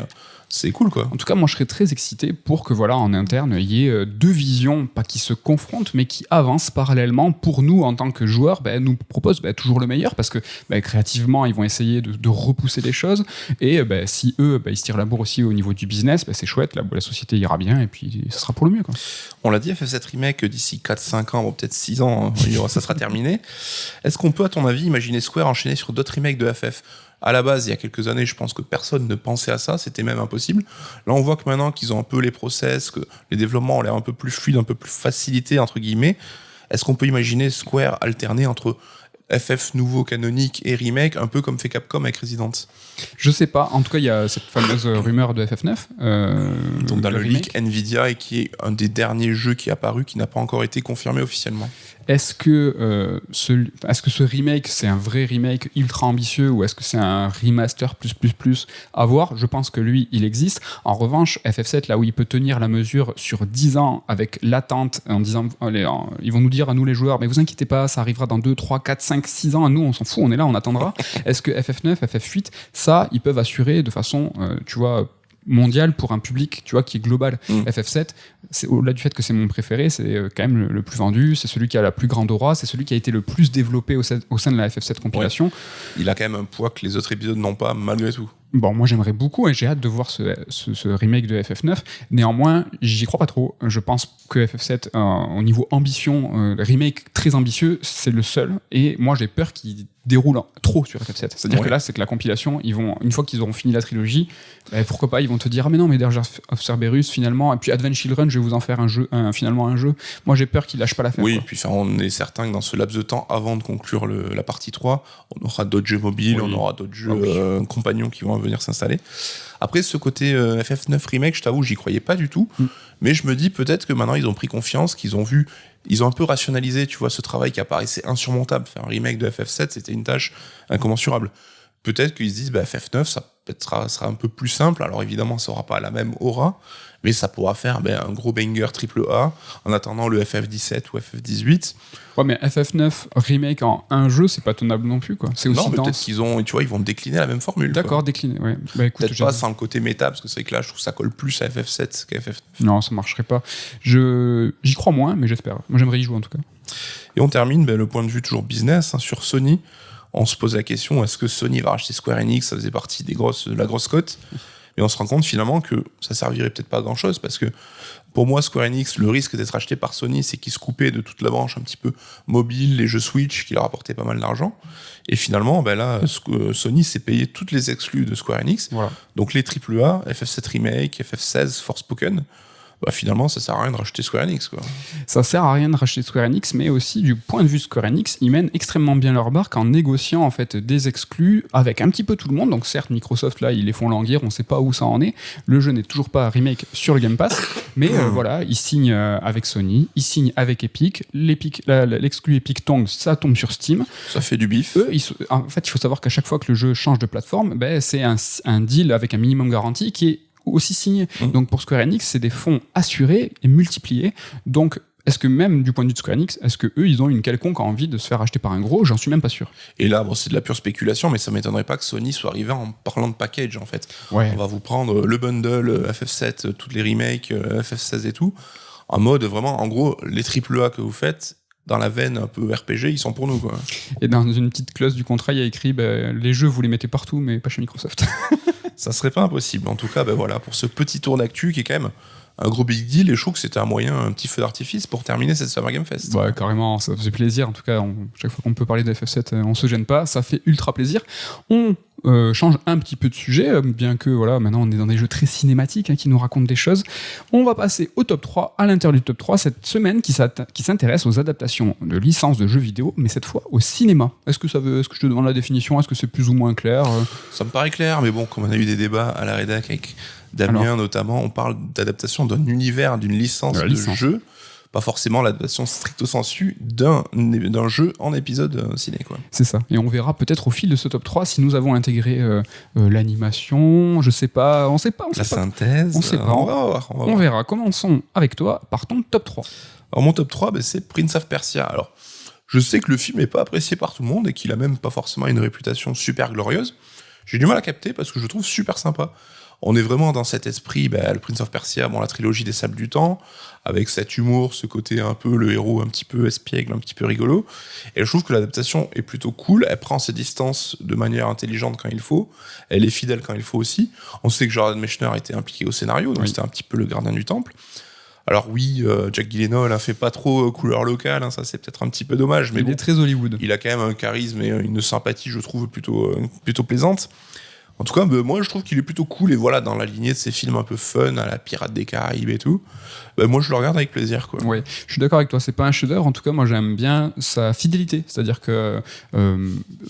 S2: c'est cool, quoi.
S1: En tout cas, moi, je serais très excité pour que, en interne, il y ait 2 visions, pas qui se confrontent, mais qui avancent parallèlement pour nous, en tant que joueurs, nous proposent toujours le meilleur, parce que créativement, ils vont essayer de repousser les choses, et si eux, ils se tirent la bourre aussi au niveau du business, c'est chouette, la société ira bien, et puis ça sera pour le mieux, quoi.
S2: On l'a dit, FF7 Remake, d'ici 4-5 ans, peut-être 6 ans, ça sera terminé. Est-ce qu'on peut, à ton avis, imaginer Square enchaîner sur d'autres remakes de FF ? À la base, il y a quelques années, je pense que personne ne pensait à ça, c'était même impossible. Là, on voit que maintenant qu'ils ont un peu les process, que les développements ont l'air un peu plus fluides, un peu plus facilités, entre guillemets. Est-ce qu'on peut imaginer Square alterner entre FF nouveau canonique et remake, un peu comme fait Capcom avec Resident?
S1: Je sais pas, en tout cas, il y a cette fameuse rumeur de FF9.
S2: Donc dans le leak Nvidia, et qui est un des derniers jeux qui est apparu, qui n'a pas encore été confirmé officiellement.
S1: est-ce que ce remake, c'est un vrai remake ultra ambitieux ou est-ce que c'est un remaster plus à voir? Je pense que lui, il existe. En revanche, FF7, là où il peut tenir la mesure sur 10 ans avec l'attente, en disant, ils vont nous dire à nous les joueurs, mais vous inquiétez pas, ça arrivera dans 2, 3, 4, 5, 6 ans, nous on s'en fout, on est là, on attendra. Est-ce que FF9, FF8, ça, ils peuvent assurer de façon, tu vois, mondiale pour un public, tu vois, qui est global. FF7, c'est, au-delà du fait que c'est mon préféré, c'est quand même le plus vendu, c'est celui qui a la plus grande aura, c'est celui qui a été le plus développé au sein de la FF7 compilation.
S2: Ouais. Il a quand même un poids que les autres épisodes n'ont pas, malgré tout.
S1: Bon, moi j'aimerais beaucoup et j'ai hâte de voir ce remake de FF9. Néanmoins, j'y crois pas trop. Je pense que FF7, au niveau ambition, remake très ambitieux, c'est le seul. Et moi j'ai peur qu'il déroule trop sur FF7. C'est-à-dire que là, c'est que la compilation, une fois qu'ils auront fini la trilogie, pourquoi pas, ils vont te dire, ah mais non, mais Dirge of Cerberus finalement, et puis Advent Children, je vais vous en faire finalement un jeu. Moi j'ai peur qu'ils lâchent pas l'affaire.
S2: Oui, et puis on est certain que dans ce laps de temps, avant de conclure la partie 3, on aura d'autres jeux mobiles, on aura d'autres jeux compagnons qui vont venir s'installer. Après, ce côté FF9 Remake, je t'avoue, j'y croyais pas du tout, mais je me dis peut-être que maintenant ils ont pris confiance, qu'ils ont vu, ils ont un peu rationalisé, tu vois, ce travail qui apparaissait insurmontable. Faire un remake de FF7, c'était une tâche incommensurable. Peut-être qu'ils se disent, FF9, ça sera un peu plus simple. Alors évidemment, ça aura pas la même aura, mais ça pourra faire un gros banger AAA en attendant le FF17 ou FF18.
S1: Ouais, mais FF9 remake en un jeu, c'est pas tenable non plus, quoi. C'est aussi
S2: non, mais
S1: dense.
S2: peut-être ils vont décliner la même formule.
S1: D'accord, décliner, ouais. Écoute,
S2: peut-être pas sans le côté méta, parce que c'est vrai que là, je trouve que ça colle plus à FF7 qu'à FF9.
S1: Non, ça marcherait pas. J'y crois moins, mais j'espère. Moi, j'aimerais y jouer en tout cas.
S2: Et on termine le point de vue toujours business sur Sony. On se pose la question, est-ce que Sony va racheter Square Enix? Ça faisait partie de la grosse cote. Mais on se rend compte finalement que ça servirait peut-être pas à grand-chose, parce que pour moi, Square Enix, le risque d'être racheté par Sony, c'est qu'ils se coupaient de toute la branche un petit peu mobile, les jeux Switch, qui leur apportaient pas mal d'argent. Et finalement, là, Sony s'est payé toutes les exclus de Square Enix. Voilà. Donc les AAA, FF7 Remake, FF16, Forspoken, finalement, ça sert à rien de racheter Square Enix, quoi. Ça
S1: sert à rien de racheter Square Enix, mais aussi du point de vue Square Enix, ils mènent extrêmement bien leur barque en négociant en fait des exclus avec un petit peu tout le monde. Donc certes, Microsoft là, ils les font languir, on sait pas où ça en est. Le jeu n'est toujours pas remake sur le Game Pass, mais voilà, ils signent avec Sony, ils signent avec Epic. L'exclu Epic tombe, ça tombe sur Steam.
S2: Ça fait du bif.
S1: En fait, il faut savoir qu'à chaque fois que le jeu change de plateforme, c'est un deal avec un minimum garanti qui est aussi signé. Donc pour Square Enix, c'est des fonds assurés et multipliés. Donc est-ce que même du point de vue de Square Enix, est-ce que eux ils ont une quelconque envie de se faire acheter par un gros? J'en suis même pas sûr.
S2: Et là, c'est de la pure spéculation, mais ça m'étonnerait pas que Sony soit arrivé en parlant de package en fait. Ouais. On va vous prendre le bundle FF7, toutes les remakes, FF16 et tout, en mode vraiment, en gros, les AAA que vous faites, dans la veine un peu RPG, ils sont pour nous, quoi.
S1: Et dans une petite clause du contrat, il y a écrit les jeux, vous les mettez partout, mais pas chez Microsoft.
S2: Ça serait pas impossible. En tout cas, voilà, pour ce petit tour d'actu qui est quand même un gros big deal, et je trouve que c'était un petit feu d'artifice pour terminer cette Summer Game Fest.
S1: Ouais, carrément, ça faisait plaisir. En tout cas, chaque fois qu'on peut parler de FF7, on se gêne pas, ça fait ultra plaisir. On change un petit peu de sujet, bien que voilà, maintenant on est dans des jeux très cinématiques qui nous racontent des choses. On va passer au top 3, à l'intérieur du top 3, cette semaine qui s'intéresse aux adaptations de licences de jeux vidéo, mais cette fois au cinéma. Est-ce que je te demande la définition? Est-ce que c'est plus ou moins clair?
S2: Ça me paraît clair, mais bon, comme on a eu des débats à la rédac avec Damien notamment, on parle d'adaptation d'un univers, d'une licence de jeu, pas forcément l'adaptation stricto sensu d'un jeu en épisode ciné, quoi.
S1: C'est ça. Et on verra peut-être au fil de ce top 3 si nous avons intégré l'animation, je sais pas, on sait pas.
S2: La synthèse,
S1: on sait pas. On va voir. On verra. Commençons avec toi par ton top 3.
S2: Alors mon top 3, c'est Prince of Persia. Alors, je sais que le film n'est pas apprécié par tout le monde et qu'il a même pas forcément une réputation super glorieuse. J'ai du mal à capter parce que je le trouve super sympa. On est vraiment dans cet esprit, le Prince of Persia, la trilogie des Sables du Temps, avec cet humour, ce côté un peu, le héros un petit peu espiègle, un petit peu rigolo. Et je trouve que l'adaptation est plutôt cool, elle prend ses distances de manière intelligente quand il faut, elle est fidèle quand il faut aussi. On sait que Jordan Mechner était impliqué au scénario, donc c'était un petit peu le gardien du temple. Alors oui, Jack Gyllenhaal fait pas trop couleur locale, ça c'est peut-être un petit peu dommage, mais
S1: il est très Hollywood.
S2: Il a quand même un charisme et une sympathie, je trouve, plutôt plaisante. En tout cas, moi, je trouve qu'il est plutôt cool. Et voilà, dans la lignée de ces films un peu fun, à la Pirates des Caraïbes et tout, moi, je le regarde avec plaisir, quoi.
S1: Ouais, je suis d'accord avec toi, c'est pas un chef-d'œuvre. En tout cas, moi j'aime bien sa fidélité, c'est-à-dire que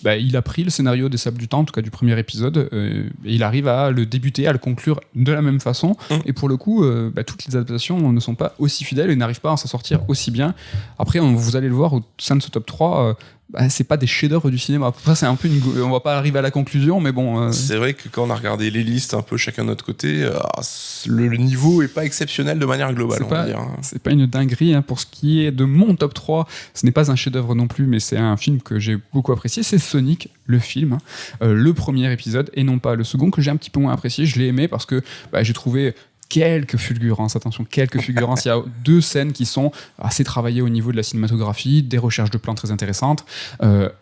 S1: il a pris le scénario des Sables du Temps, en tout cas du premier épisode, et il arrive à le débuter, à le conclure de la même façon. Et pour le coup, toutes les adaptations ne sont pas aussi fidèles et n'arrivent pas à s'en sortir aussi bien. Après, vous allez le voir au sein de ce top 3. C'est pas des chefs-d'œuvre du cinéma. Après, c'est un peu on va pas arriver à la conclusion, mais bon.
S2: C'est vrai que quand on a regardé les listes un peu chacun de notre côté, le niveau est pas exceptionnel de manière globale, on va dire.
S1: C'est pas une dinguerie, hein. Pour ce qui est de mon top 3, ce n'est pas un chef-d'œuvre non plus, mais c'est un film que j'ai beaucoup apprécié. C'est Sonic, le film, le premier épisode, et non pas le second, que j'ai un petit peu moins apprécié. Je l'ai aimé parce que j'ai trouvé quelques fulgurances, attention, quelques fulgurances. Il y a 2 scènes qui sont assez travaillées au niveau de la cinématographie, des recherches de plans très intéressantes,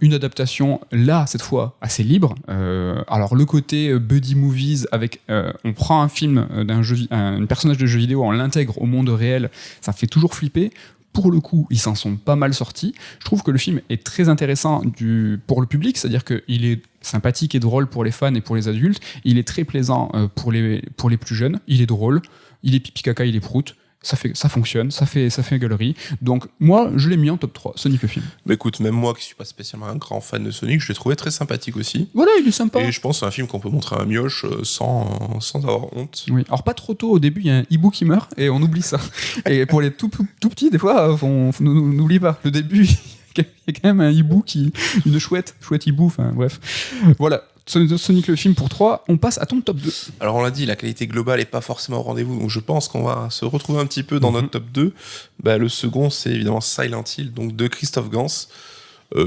S1: une adaptation, là, cette fois, assez libre. Alors, le côté buddy movies, avec on prend un film un personnage de jeu vidéo, on l'intègre au monde réel, ça fait toujours flipper. Pour le coup, ils s'en sont pas mal sortis. Je trouve que le film est très intéressant pour le public, c'est-à-dire qu'il est sympathique et drôle pour les fans et pour les adultes. Il est très plaisant pour les plus jeunes. Il est drôle, il est pipi caca, il est prout. Ça fonctionne, ça fait galerie. Donc moi, je l'ai mis en top 3, Sonic le film.
S2: Mais écoute, même moi qui suis pas spécialement un grand fan de Sonic, je l'ai trouvé très sympathique aussi.
S1: Voilà, il est sympa.
S2: Et je pense que c'est un film qu'on peut montrer à un mioche sans avoir honte.
S1: Oui, alors pas trop tôt au début, il y a un hibou qui meurt et on oublie ça. Et pour les tout petits, des fois, on n'oublie pas. Le début, il y a quand même un hibou une chouette hibou, enfin bref. Voilà. Sonic le film pour 3, on passe à ton top 2.
S2: Alors on l'a dit, la qualité globale est pas forcément au rendez-vous, donc je pense qu'on va se retrouver un petit peu dans notre top 2. Le second, c'est évidemment Silent Hill, donc de Christophe Gans,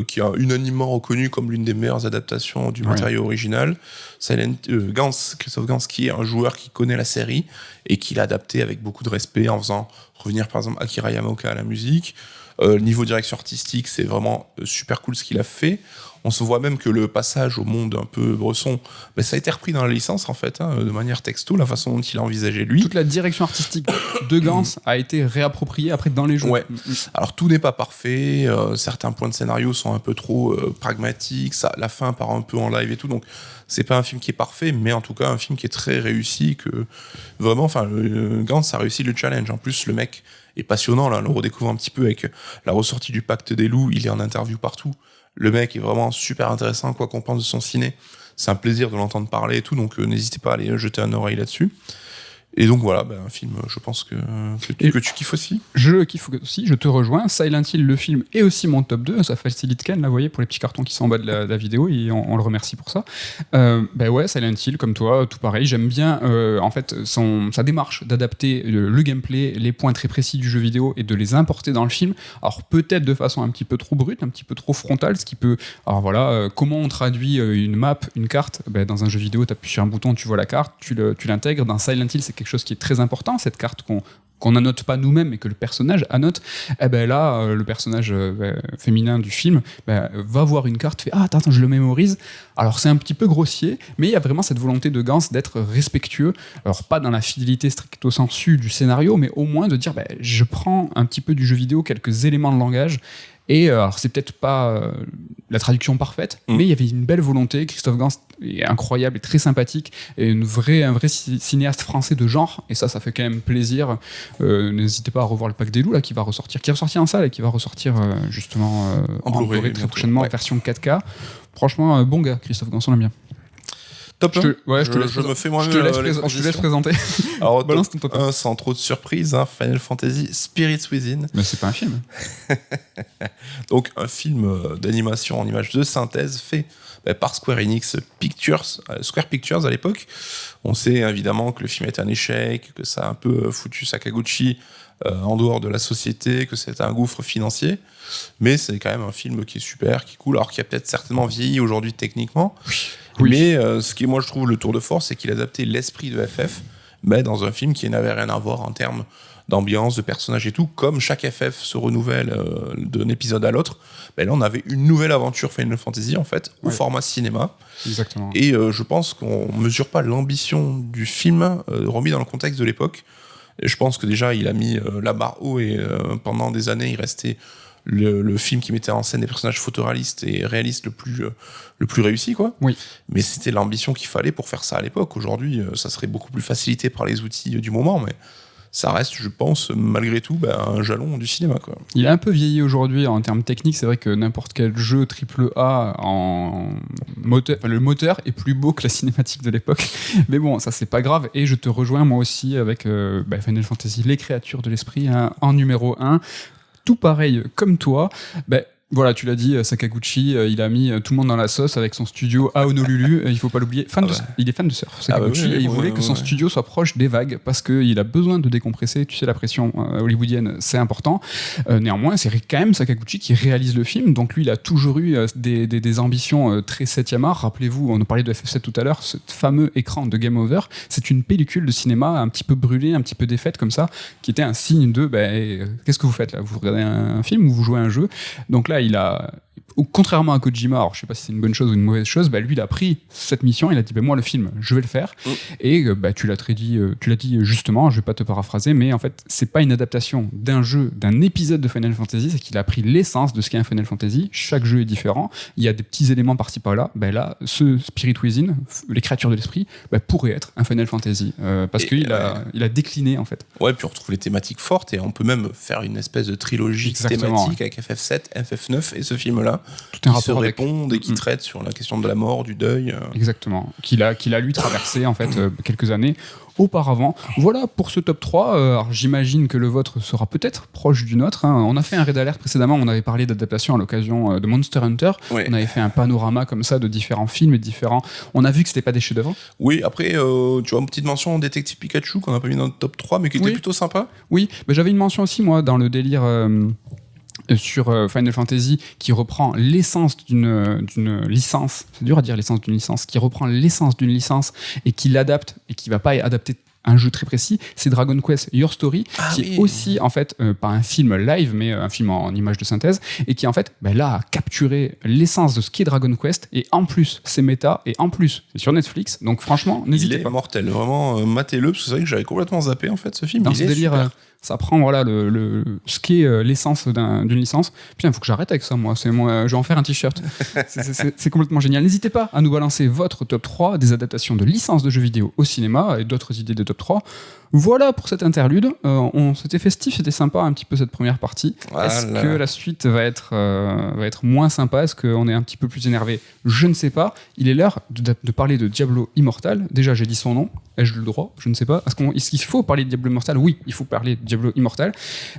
S2: qui a unanimement reconnu comme l'une des meilleures adaptations du matériau original. Christophe Gans, qui est un joueur qui connaît la série et qui l'a adapté avec beaucoup de respect en faisant revenir par exemple Akira Yamaoka à la musique. Niveau direction artistique, c'est vraiment super cool ce qu'il a fait. On se voit même que le passage au monde un peu bresson, ça a été repris dans la licence en fait, de manière texto, la façon dont il a envisagé lui.
S1: Toute la direction artistique de Gans a été réappropriée après dans les jeux.
S2: Ouais. Alors tout n'est pas parfait, certains points de scénario sont un peu trop pragmatiques, la fin part un peu en live et tout, donc c'est pas un film qui est parfait, mais en tout cas un film qui est très réussi, que vraiment, Gans a réussi le challenge. En plus, le mec est passionnant, là, on le redécouvre un petit peu avec la ressortie du Pacte des Loups, il est en interview partout. Le mec est vraiment super intéressant, quoi qu'on pense de son ciné. C'est un plaisir de l'entendre parler et tout, donc n'hésitez pas à aller jeter un oreille là-dessus. Et donc voilà, un film, je pense que tu kiffes aussi.
S1: Je kiffe aussi, je te rejoins. Silent Hill, le film, est aussi mon top 2. Ça facilite Ken, là, vous voyez, pour les petits cartons qui sont en bas de la vidéo, et on le remercie pour ça. Silent Hill, comme toi, tout pareil. J'aime bien, en fait, sa démarche d'adapter le gameplay, les points très précis du jeu vidéo, et de les importer dans le film. Alors, peut-être de façon un petit peu trop brute, un petit peu trop frontale, ce qui peut... Alors voilà, comment on traduit une map, une carte dans un jeu vidéo, tu appuies sur un bouton, tu vois la carte, tu l'intègres. Dans Silent Hill, c'est quelque chose qui est très important, cette carte qu'on n'annote pas nous-mêmes, mais que le personnage annote. Là, le personnage féminin du film va voir une carte, fait « Ah, attends, je le mémorise ». Alors, c'est un petit peu grossier, mais il y a vraiment cette volonté de Gans d'être respectueux. Alors, pas dans la fidélité stricto sensu du scénario, mais au moins de dire je prends un petit peu du jeu vidéo, quelques éléments de langage. Et alors, c'est peut-être pas la traduction parfaite, mais il y avait une belle volonté. Christophe Gans est incroyable et très sympathique, et un vrai cinéaste français de genre, et ça fait quand même plaisir. N'hésitez pas à revoir le Pacte des Loups, là, qui est ressorti en salle et qui va ressortir justement en Blu-ray très prochainement, en version 4K. Franchement, bon gars, Christophe Gans, on l'aime bien.
S2: Top 1.
S1: Je te laisse présenter.
S2: Alors, balance ton top 1 sans trop de surprise, Final Fantasy Spirits Within.
S1: Mais c'est pas un film.
S2: Donc, un film d'animation en images de synthèse fait par Square Enix Square Pictures à l'époque. On sait évidemment que le film est un échec, que ça a un peu foutu Sakaguchi en dehors de la société, que c'est un gouffre financier. Mais c'est quand même un film qui est super, qui est cool, alors qu'il a peut-être certainement vieilli aujourd'hui techniquement. Oui. Mais ce qui, moi, je trouve le tour de force, c'est qu'il a adapté l'esprit de FF, dans un film qui n'avait rien à voir en termes d'ambiance, de personnages et tout. Comme chaque FF se renouvelle d'un épisode à l'autre, là, on avait une nouvelle aventure Final Fantasy, en fait, au format cinéma.
S1: Exactement.
S2: Et je pense qu'on mesure pas l'ambition du film remis dans le contexte de l'époque. Et je pense que déjà, il a mis la barre haut, et pendant des années, il restait le film qui mettait en scène des personnages photoréalistes et réalistes le plus réussi, quoi.
S1: Oui.
S2: Mais c'était l'ambition qu'il fallait pour faire ça à l'époque. Aujourd'hui, ça serait beaucoup plus facilité par les outils du moment, mais ça reste, je pense, malgré tout, un jalon du cinéma, quoi.
S1: Il a un peu vieilli aujourd'hui en termes techniques. C'est vrai que n'importe quel jeu AAA en moteur, le moteur est plus beau que la cinématique de l'époque. Mais bon, ça c'est pas grave. Et je te rejoins moi aussi avec Final Fantasy, les créatures de l'esprit, hein, en numéro 1. Tout pareil comme toi. Voilà, tu l'as dit, Sakaguchi, il a mis tout le monde dans la sauce avec son studio à Honolulu. Il faut pas l'oublier. Il est fan de surf, Sakaguchi, et il voulait que son studio soit proche des vagues parce qu'il a besoin de décompresser. Tu sais, la pression hollywoodienne, c'est important. Néanmoins, c'est quand même Sakaguchi qui réalise le film. Donc lui, il a toujours eu des ambitions très 7e art. Rappelez-vous, on a parlé de FF7 tout à l'heure, ce fameux écran de Game Over. C'est une pellicule de cinéma un petit peu brûlée, un petit peu défaite comme ça, qui était un signe de qu'est-ce que vous faites là ? Vous regardez un film ou vous jouez à un jeu ? Donc là, contrairement à Kojima, alors je sais pas si c'est une bonne chose ou une mauvaise chose, lui il a pris cette mission, il a dit moi le film je vais le faire, et tu l'as dit justement, je vais pas te paraphraser, mais en fait c'est pas une adaptation d'un jeu, d'un épisode de Final Fantasy, c'est qu'il a pris l'essence de ce qu'est un Final Fantasy. Chaque jeu est différent, il y a des petits éléments par-ci par-là, là ce Spirit Within, les créatures de l'esprit, pourrait être un Final Fantasy, parce qu'il a décliné en fait.
S2: Ouais, puis on retrouve les thématiques fortes et on peut même faire une espèce de trilogie thématique avec FF7, FF9 et ce film-là,
S1: tout un
S2: qui se répondent et qui traite sur la question de la mort, du deuil.
S1: Exactement, qu'il a lui traversé en fait quelques années auparavant. Voilà pour ce top 3. Alors, j'imagine que le vôtre sera peut-être proche du nôtre, hein. On a fait un Red Alert précédemment, on avait parlé d'adaptation à l'occasion de Monster Hunter. Ouais. On avait fait un panorama comme ça de différents films et différents. On a vu que c'était pas des chefs-d'œuvre.
S2: Oui, après, tu vois, une petite mention Détective Pikachu qu'on n'a pas mis dans le top 3, mais qui était plutôt sympa.
S1: Oui, j'avais une mention aussi, moi, dans le délire. Sur Final Fantasy, qui reprend l'essence d'une licence, c'est dur à dire l'essence d'une licence, qui reprend l'essence d'une licence et qui l'adapte et qui va pas adapter un jeu très précis, c'est Dragon Quest Your Story, qui est aussi en fait pas un film live mais un film en image de synthèse, et qui en fait là a capturé l'essence de ce qu'est Dragon Quest, et en plus c'est méta, et en plus c'est sur Netflix, donc franchement n'hésitez pas.
S2: Il est mortel, vraiment, matez-le, parce que c'est vrai que j'avais complètement zappé en fait ce film.
S1: Dans ce délire, ça prend ce qu'est l'essence d'une licence. Putain, il faut que j'arrête avec ça, moi. Je vais en faire un t-shirt. c'est complètement génial. N'hésitez pas à nous balancer votre top 3 des adaptations de licences de jeux vidéo au cinéma et d'autres idées de top 3. Voilà pour cette interlude. C'était festif, c'était sympa un petit peu cette première partie. Voilà. Est-ce que la suite va être moins sympa ? Est-ce qu'on est un petit peu plus énervé ? Je ne sais pas. Il est l'heure de parler de Diablo Immortal. Déjà, j'ai dit son nom. Ai-je le droit ? Je ne sais pas. Est-ce qu'il faut parler de Diablo Immortal ? Oui, il faut parler de Diablo Immortal.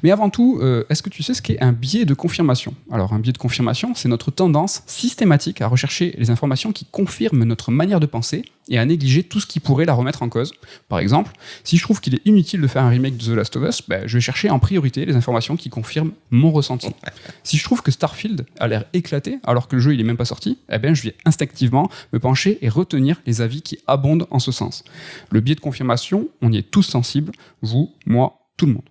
S1: Mais avant tout, est-ce que tu sais ce qu'est un biais de confirmation ? Alors, un biais de confirmation, c'est notre tendance systématique à rechercher les informations qui confirment notre manière de penser et à négliger tout ce qui pourrait la remettre en cause. Par exemple, si je trouve qu'il est inutile de faire un remake de The Last of Us, je vais chercher en priorité les informations qui confirment mon ressenti. Si je trouve que Starfield a l'air éclaté, alors que le jeu il est même pas sorti, je vais instinctivement me pencher et retenir les avis qui abondent en ce sens. Le biais de confirmation, on y est tous sensibles, vous, moi, tout le monde.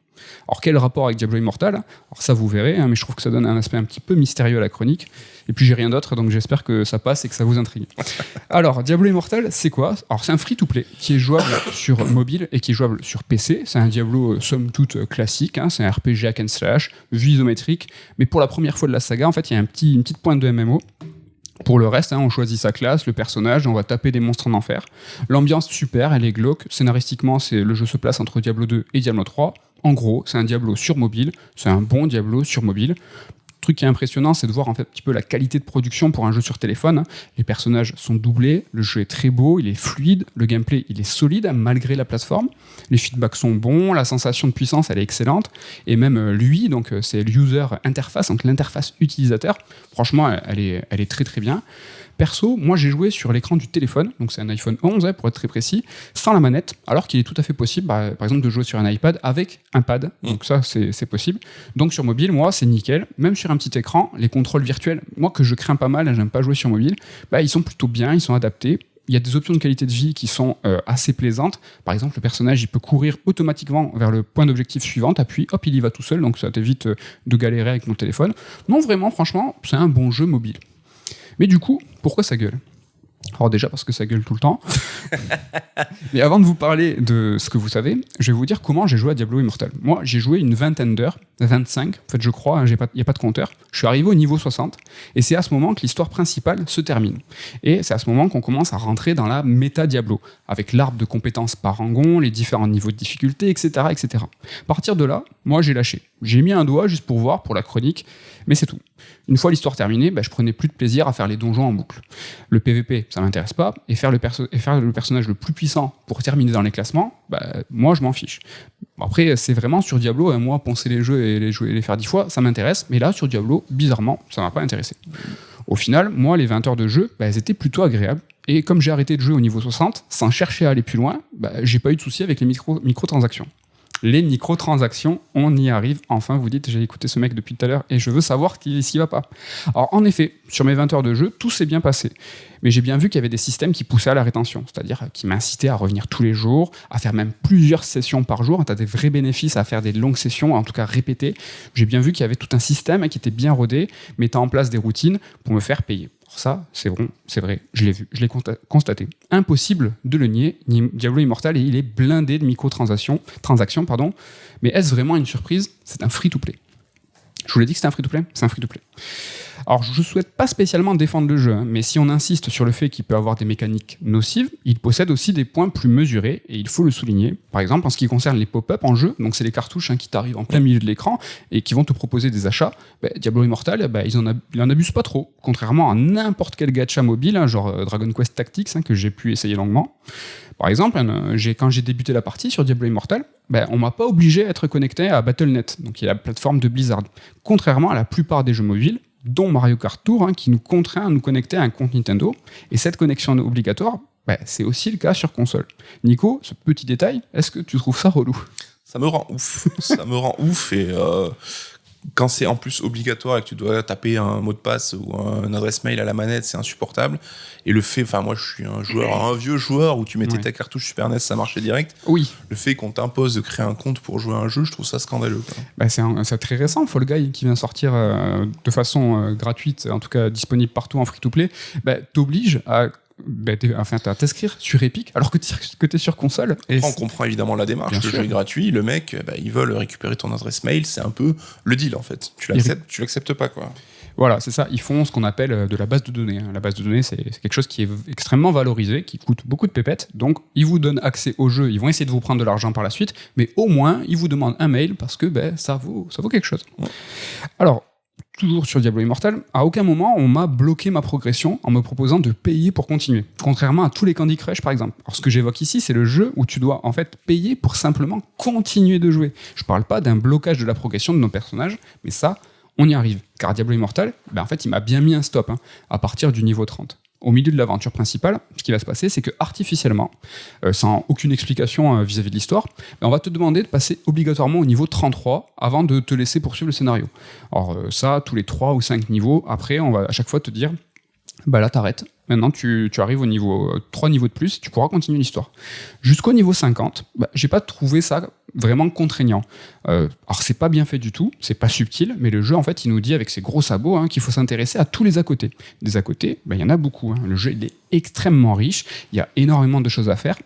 S1: Alors quel rapport avec Diablo Immortal ? Alors ça vous verrez, mais je trouve que ça donne un aspect un petit peu mystérieux à la chronique. Et puis j'ai rien d'autre, donc j'espère que ça passe et que ça vous intrigue. Alors Diablo Immortal, c'est quoi ? Alors c'est un free-to-play qui est jouable sur mobile et qui est jouable sur PC. C'est un Diablo somme toute classique, hein. C'est un RPG hack and slash, vue isométrique, mais pour la première fois de la saga, en fait, il y a une petite pointe de MMO. Pour le reste, on choisit sa classe, le personnage, on va taper des monstres en enfer. L'ambiance super, elle est glauque. Scénaristiquement, le jeu se place entre Diablo 2 et Diablo 3. En gros, c'est un Diablo sur mobile, c'est un bon Diablo sur mobile. Le truc qui est impressionnant, c'est de voir en fait un petit peu la qualité de production pour un jeu sur téléphone. Les personnages sont doublés, le jeu est très beau, il est fluide, le gameplay il est solide malgré la plateforme. Les feedbacks sont bons, la sensation de puissance elle est excellente, et même l'UI, donc c'est l'user interface, donc l'interface utilisateur. Franchement, elle est très très bien. Perso, moi j'ai joué sur l'écran du téléphone, donc c'est un iPhone 11 pour être très précis, sans la manette, alors qu'il est tout à fait possible, par exemple, de jouer sur un iPad avec un pad, donc ça c'est possible. Donc sur mobile, moi c'est nickel, même sur un petit écran, les contrôles virtuels, moi que je crains pas mal, j'aime pas jouer sur mobile, ils sont plutôt bien, ils sont adaptés. Il y a des options de qualité de vie qui sont assez plaisantes. Par exemple, le personnage il peut courir automatiquement vers le point d'objectif suivant, t'appuies, hop, il y va tout seul, donc ça t'évite de galérer avec mon téléphone. Non, vraiment, franchement, c'est un bon jeu mobile. Mais du coup, pourquoi ça gueule ? Alors déjà parce que ça gueule tout le temps. Mais avant de vous parler de ce que vous savez, je vais vous dire comment j'ai joué à Diablo Immortal. Moi, j'ai joué une vingtaine d'heures, 25, en fait je crois, il n'y a pas de compteur. Je suis arrivé au niveau 60, et c'est à ce moment que l'histoire principale se termine. Et c'est à ce moment qu'on commence à rentrer dans la méta Diablo, avec l'arbre de compétences parangon, les différents niveaux de difficulté, etc., etc. À partir de là, moi j'ai lâché. J'ai mis un doigt juste pour voir, pour la chronique, mais c'est tout. Une fois l'histoire terminée, je prenais plus de plaisir à faire les donjons en boucle. Le PVP, ça m'intéresse pas, et faire le personnage le plus puissant pour terminer dans les classements, moi je m'en fiche. Après, c'est vraiment sur Diablo, moi poncer les jeux et les faire 10 fois, ça m'intéresse, mais là sur Diablo, bizarrement, ça m'a pas intéressé. Au final, moi les 20 heures de jeu, elles étaient plutôt agréables, et comme j'ai arrêté de jouer au niveau 60, sans chercher à aller plus loin, j'ai pas eu de soucis avec les microtransactions. Les microtransactions, on y arrive. Enfin, vous dites, j'ai écouté ce mec depuis tout à l'heure et je veux savoir s'il va pas. Alors, en effet, sur mes 20 heures de jeu, tout s'est bien passé. Mais j'ai bien vu qu'il y avait des systèmes qui poussaient à la rétention, c'est-à-dire qui m'incitaient à revenir tous les jours, à faire même plusieurs sessions par jour. Tu as des vrais bénéfices à faire des longues sessions, en tout cas répétées. J'ai bien vu qu'il y avait tout un système qui était bien rodé, mettant en place des routines pour me faire payer. Ça, c'est bon, c'est vrai, je l'ai vu, je l'ai constaté. Impossible de le nier, Diablo Immortal, et il est blindé de microtransactions, mais est-ce vraiment une surprise? C'est un free-to-play. Je vous l'ai dit que c'était un free-to-play? C'est un free-to-play. Alors, je ne souhaite pas spécialement défendre le jeu, mais si on insiste sur le fait qu'il peut avoir des mécaniques nocives, il possède aussi des points plus mesurés, et il faut le souligner. Par exemple, en ce qui concerne les pop-up en jeu, donc c'est les cartouches qui t'arrivent en plein milieu de l'écran, et qui vont te proposer des achats, Diablo Immortal, il en abuse pas trop, contrairement à n'importe quel gacha mobile, genre Dragon Quest Tactics, que j'ai pu essayer longuement. Par exemple, quand j'ai débuté la partie sur Diablo Immortal, on m'a pas obligé à être connecté à Battle.net, donc qui est la plateforme de Blizzard. Contrairement à la plupart des jeux mobiles, dont Mario Kart Tour, qui nous contraint à nous connecter à un compte Nintendo. Et cette connexion obligatoire, c'est aussi le cas sur console. Nico, ce petit détail, est-ce que tu trouves ça relou?
S2: Ça me rend ouf. Ça me rend ouf, et quand c'est en plus obligatoire et que tu dois taper un mot de passe ou une adresse mail à la manette, c'est insupportable. Et le fait, moi je suis un vieux joueur où tu mettais ta cartouche Super NES, ça marchait direct.
S1: Oui.
S2: Le fait qu'on t'impose de créer un compte pour jouer à un jeu, je trouve ça scandaleux.
S1: C'est très récent, Fall Guy, qui vient sortir de façon gratuite, en tout cas disponible partout en free-to-play, t'oblige à t'inscrire sur Epic alors que tu es sur console. Et
S2: on comprend évidemment la démarche, le jeu est gratuit, le mec, ils veulent récupérer ton adresse mail, c'est un peu le deal en fait. Tu l'acceptes pas, quoi.
S1: Voilà, c'est ça, ils font ce qu'on appelle de la base de données. La base de données, c'est quelque chose qui est extrêmement valorisé, qui coûte beaucoup de pépettes, donc ils vous donnent accès au jeu, ils vont essayer de vous prendre de l'argent par la suite, mais au moins, ils vous demandent un mail parce que ça vaut quelque chose. Ouais. Alors, toujours sur Diablo Immortal, à aucun moment on m'a bloqué ma progression en me proposant de payer pour continuer. Contrairement à tous les Candy Crush par exemple. Alors ce que j'évoque ici, c'est le jeu où tu dois en fait payer pour simplement continuer de jouer. Je parle pas d'un blocage de la progression de nos personnages, mais ça, on y arrive. Car Diablo Immortal, en fait, il m'a bien mis un stop à partir du niveau 30. Au milieu de l'aventure principale, ce qui va se passer, c'est que artificiellement, sans aucune explication vis-à-vis de l'histoire, on va te demander de passer obligatoirement au niveau 33 avant de te laisser poursuivre le scénario. Alors ça, tous les 3 ou 5 niveaux, après, on va à chaque fois te dire, là t'arrêtes. Maintenant, tu arrives au niveau 3 niveaux de plus, tu pourras continuer l'histoire. Jusqu'au niveau 50, j'ai pas trouvé ça vraiment contraignant. Alors, c'est pas bien fait du tout, c'est pas subtil, mais le jeu, en fait, il nous dit avec ses gros sabots qu'il faut s'intéresser à tous les à côté. Des à côté, il y en a beaucoup. Le jeu, il est extrêmement riche, il y a énormément de choses à faire.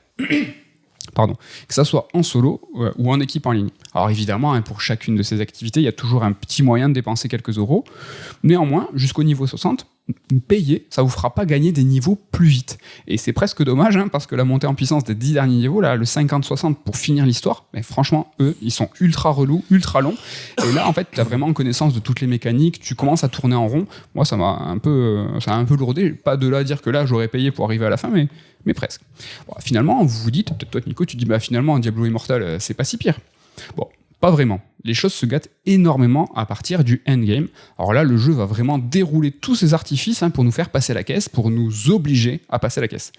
S1: Pardon, que ça soit en solo ou en équipe en ligne. Alors évidemment, pour chacune de ces activités, il y a toujours un petit moyen de dépenser quelques euros. Néanmoins, jusqu'au niveau 60, payer, ça vous fera pas gagner des niveaux plus vite. Et c'est presque dommage, parce que la montée en puissance des 10 derniers niveaux, là, le 50-60 pour finir l'histoire, franchement, eux, ils sont ultra relous, ultra longs. Et là, en fait, tu as vraiment connaissance de toutes les mécaniques, tu commences à tourner en rond. Moi, ça a un peu lourdé. Pas de là à dire que là, j'aurais payé pour arriver à la fin, mais presque. Bon, finalement, vous vous dites, peut-être toi, Nico, tu dis, finalement, Diablo Immortal, c'est pas si pire. Bon, pas vraiment. Les choses se gâtent énormément à partir du endgame. Alors là, le jeu va vraiment dérouler tous ses artifices pour nous faire passer la caisse, pour nous obliger à passer la caisse.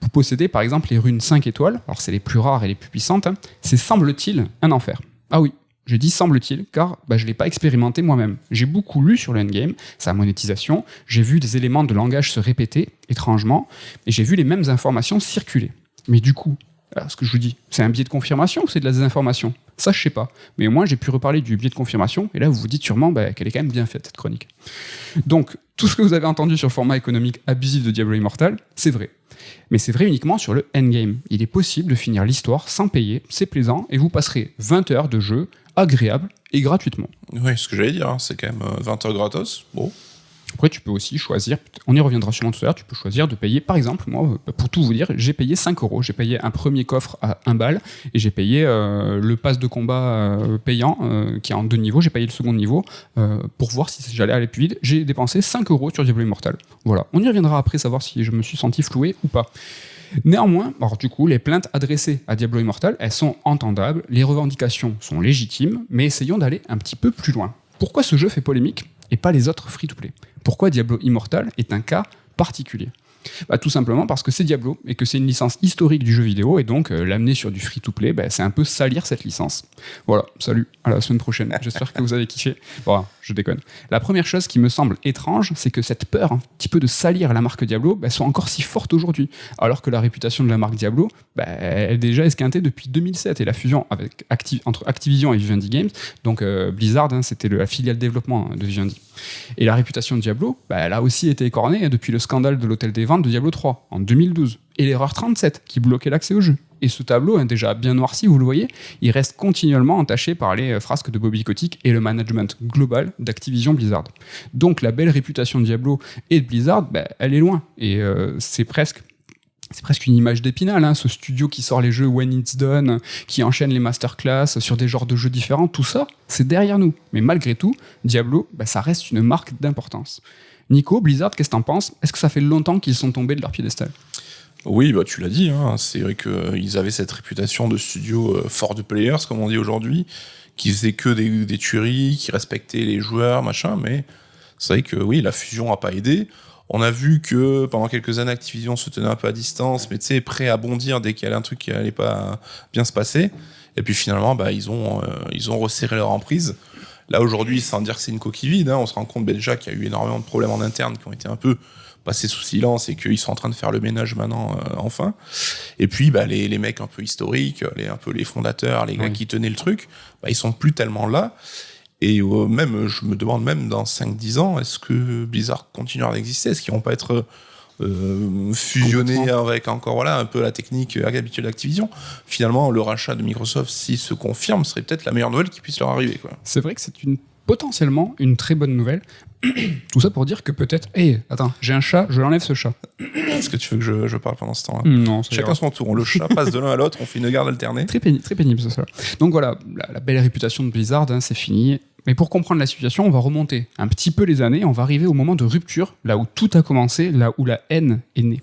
S1: Pour posséder, par exemple, les runes 5 étoiles, alors c'est les plus rares et les plus puissantes, c'est, semble-t-il, un enfer. Ah oui, je dis semble-t-il, car je ne l'ai pas expérimenté moi-même. J'ai beaucoup lu sur le endgame, sa monétisation, j'ai vu des éléments de langage se répéter, étrangement, et j'ai vu les mêmes informations circuler. Mais du coup, Alors, ce que je vous dis, c'est un biais de confirmation ou c'est de la désinformation? Ça, je sais pas. Mais au moins, j'ai pu reparler du biais de confirmation, et là, vous vous dites sûrement qu'elle est quand même bien faite, cette chronique. Donc, tout ce que vous avez entendu sur le format économique abusif de Diablo Immortal, c'est vrai. Mais c'est vrai uniquement sur le endgame. Il est possible de finir l'histoire sans payer, c'est plaisant, et vous passerez 20 heures de jeu agréable et gratuitement.
S2: Oui, ce que j'allais dire, c'est quand même 20 heures gratos. Bon.
S1: Après, tu peux aussi choisir, on y reviendra sûrement tout à l'heure, tu peux choisir de payer, par exemple, moi, pour tout vous dire, j'ai payé 5 €, j'ai payé un premier coffre à 1 balle, et j'ai payé le pass de combat payant, qui est en 2 niveaux, j'ai payé le second niveau, pour voir si j'allais aller plus vite, j'ai dépensé 5 € sur Diablo Immortal. Voilà, on y reviendra après, savoir si je me suis senti floué ou pas. Néanmoins, alors du coup, les plaintes adressées à Diablo Immortal, elles sont entendables, les revendications sont légitimes, mais essayons d'aller un petit peu plus loin. Pourquoi ce jeu fait polémique et pas les autres free-to-play? Pourquoi Diablo Immortal est un cas particulier? Tout simplement parce que c'est Diablo et que c'est une licence historique du jeu vidéo, et donc l'amener sur du free-to-play, c'est un peu salir cette licence. Voilà, salut, à la semaine prochaine. J'espère que vous avez kiffé. Bon, je déconne. La première chose qui me semble étrange, c'est que cette peur un petit peu de salir la marque Diablo soit encore si forte aujourd'hui, alors que la réputation de la marque Diablo, elle est déjà esquintée depuis 2007, et la fusion avec entre Activision et Vivendi Games, donc Blizzard, c'était la filiale développement de Vivendi. Et la réputation de Diablo, elle a aussi été écornée depuis le scandale de l'hôtel des ventes de Diablo 3 en 2012, et l'erreur 37 qui bloquait l'accès au jeu. Et ce tableau, déjà bien noirci, vous le voyez, il reste continuellement entaché par les frasques de Bobby Kotick et le management global d'Activision Blizzard. Donc la belle réputation de Diablo et de Blizzard, elle est loin, et c'est presque une image d'Épinal, ce studio qui sort les jeux when it's done, qui enchaîne les masterclass sur des genres de jeux différents, tout ça, c'est derrière nous. Mais malgré tout, Diablo, ça reste une marque d'importance. Nico, Blizzard, qu'est-ce que t'en penses? Est-ce que ça fait longtemps qu'ils sont tombés de leur piédestal?
S2: Oui, tu l'as dit, c'est vrai qu'ils avaient cette réputation de studio for the players, comme on dit aujourd'hui, qui faisait que des tueries, qui respectaient les joueurs, machin, mais c'est vrai que oui, la fusion n'a pas aidé. On a vu que pendant quelques années, Activision se tenait un peu à distance, mais tu sais, prêt à bondir dès qu'il y avait un truc qui allait pas bien se passer. Et puis finalement, ils ont resserré leur emprise. Là, aujourd'hui, sans dire que c'est une coquille vide, on se rend compte déjà qu'il y a eu énormément de problèmes en interne qui ont été un peu passés sous silence et qu'ils sont en train de faire le ménage maintenant, enfin. Et puis, les mecs un peu historiques, un peu les fondateurs, les gars qui tenaient le truc, ils sont plus tellement là. Et même, je me demande même dans 5-10 ans, est-ce que Blizzard continuera d'exister? Est-ce qu'ils vont pas être fusionnés avec encore un peu la technique habituelle d'Activision? Finalement, le rachat de Microsoft, s'il se confirme, serait peut-être la meilleure nouvelle qui puisse leur arriver, quoi.
S1: C'est vrai que c'est potentiellement une très bonne nouvelle. Tout ça pour dire que peut-être... attends, j'ai un chat, je l'enlève ce chat.
S2: Est-ce que tu veux que je parle pendant ce temps-là?
S1: Non,
S2: chacun son tour. Le chat passe de l'un à l'autre, on fait une garde alternée.
S1: Très pénible, ça. Donc voilà, la belle réputation de Blizzard, c'est fini. Mais pour comprendre la situation, on va remonter un petit peu les années, on va arriver au moment de rupture, là où tout a commencé, là où la haine est née.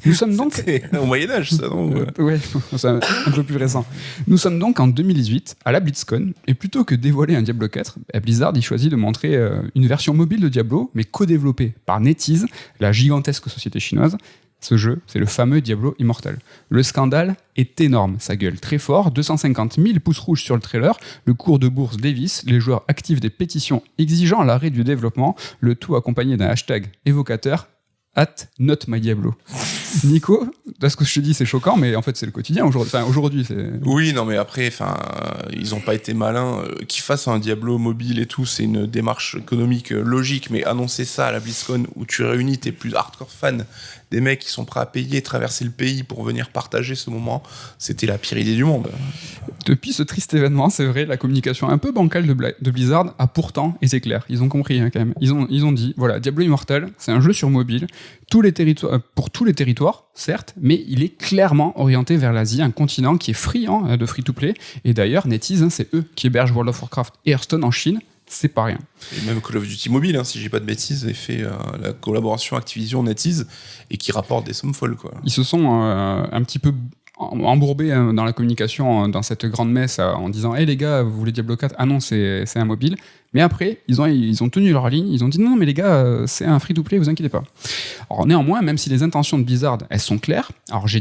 S1: Nous sommes donc...
S2: C'était au Moyen-Âge, ça, non?
S1: Ouais, c'est un peu plus récent. Nous sommes donc en 2018, à la BlizzCon, et plutôt que dévoiler un Diablo 4, Blizzard il choisit de montrer une version mobile de Diablo, mais co-développée par NetEase, la gigantesque société chinoise. Ce jeu, c'est le fameux Diablo Immortal. Le scandale est énorme, ça gueule très fort, 250 000 pouces rouges sur le trailer, le cours de bourse dévisse, les joueurs activent des pétitions exigeant l'arrêt du développement, le tout accompagné d'un hashtag évocateur @NotMyDiablo. Nico, ce que je te dis, c'est choquant, mais en fait, c'est le quotidien aujourd'hui. C'est...
S2: Oui, non, mais après, ils n'ont pas été malins. Qu'ils fassent un Diablo mobile et tout, c'est une démarche économique logique, mais annoncer ça à la BlizzCon où tu réunis tes plus hardcore fans, des mecs qui sont prêts à payer, traverser le pays pour venir partager ce moment, c'était la pire idée du monde.
S1: Depuis ce triste événement, c'est vrai, la communication un peu bancale de Blizzard a pourtant été claire. Ils ont compris quand même. Ils ont dit, voilà, Diablo Immortal, c'est un jeu sur mobile, pour tous les territoires, certes, mais il est clairement orienté vers l'Asie, un continent qui est friand de free-to-play. Et d'ailleurs, NetEase, c'est eux qui hébergent World of Warcraft et Hearthstone en Chine. C'est pas rien.
S2: Et même Call of Duty Mobile, si j'ai pas de bêtises, a fait la collaboration Activision NetEase et qui rapporte des sommes folles, quoi.
S1: Ils se sont un petit peu embourbés dans la communication dans cette grande messe en disant hey les gars, vous voulez Diablo 4? Ah non, c'est un mobile. Mais après, ils ont tenu leur ligne, ils ont dit non mais les gars, c'est un free-to-play, vous inquiétez pas. Alors néanmoins, même si les intentions de Blizzard, elles sont claires, alors j'ai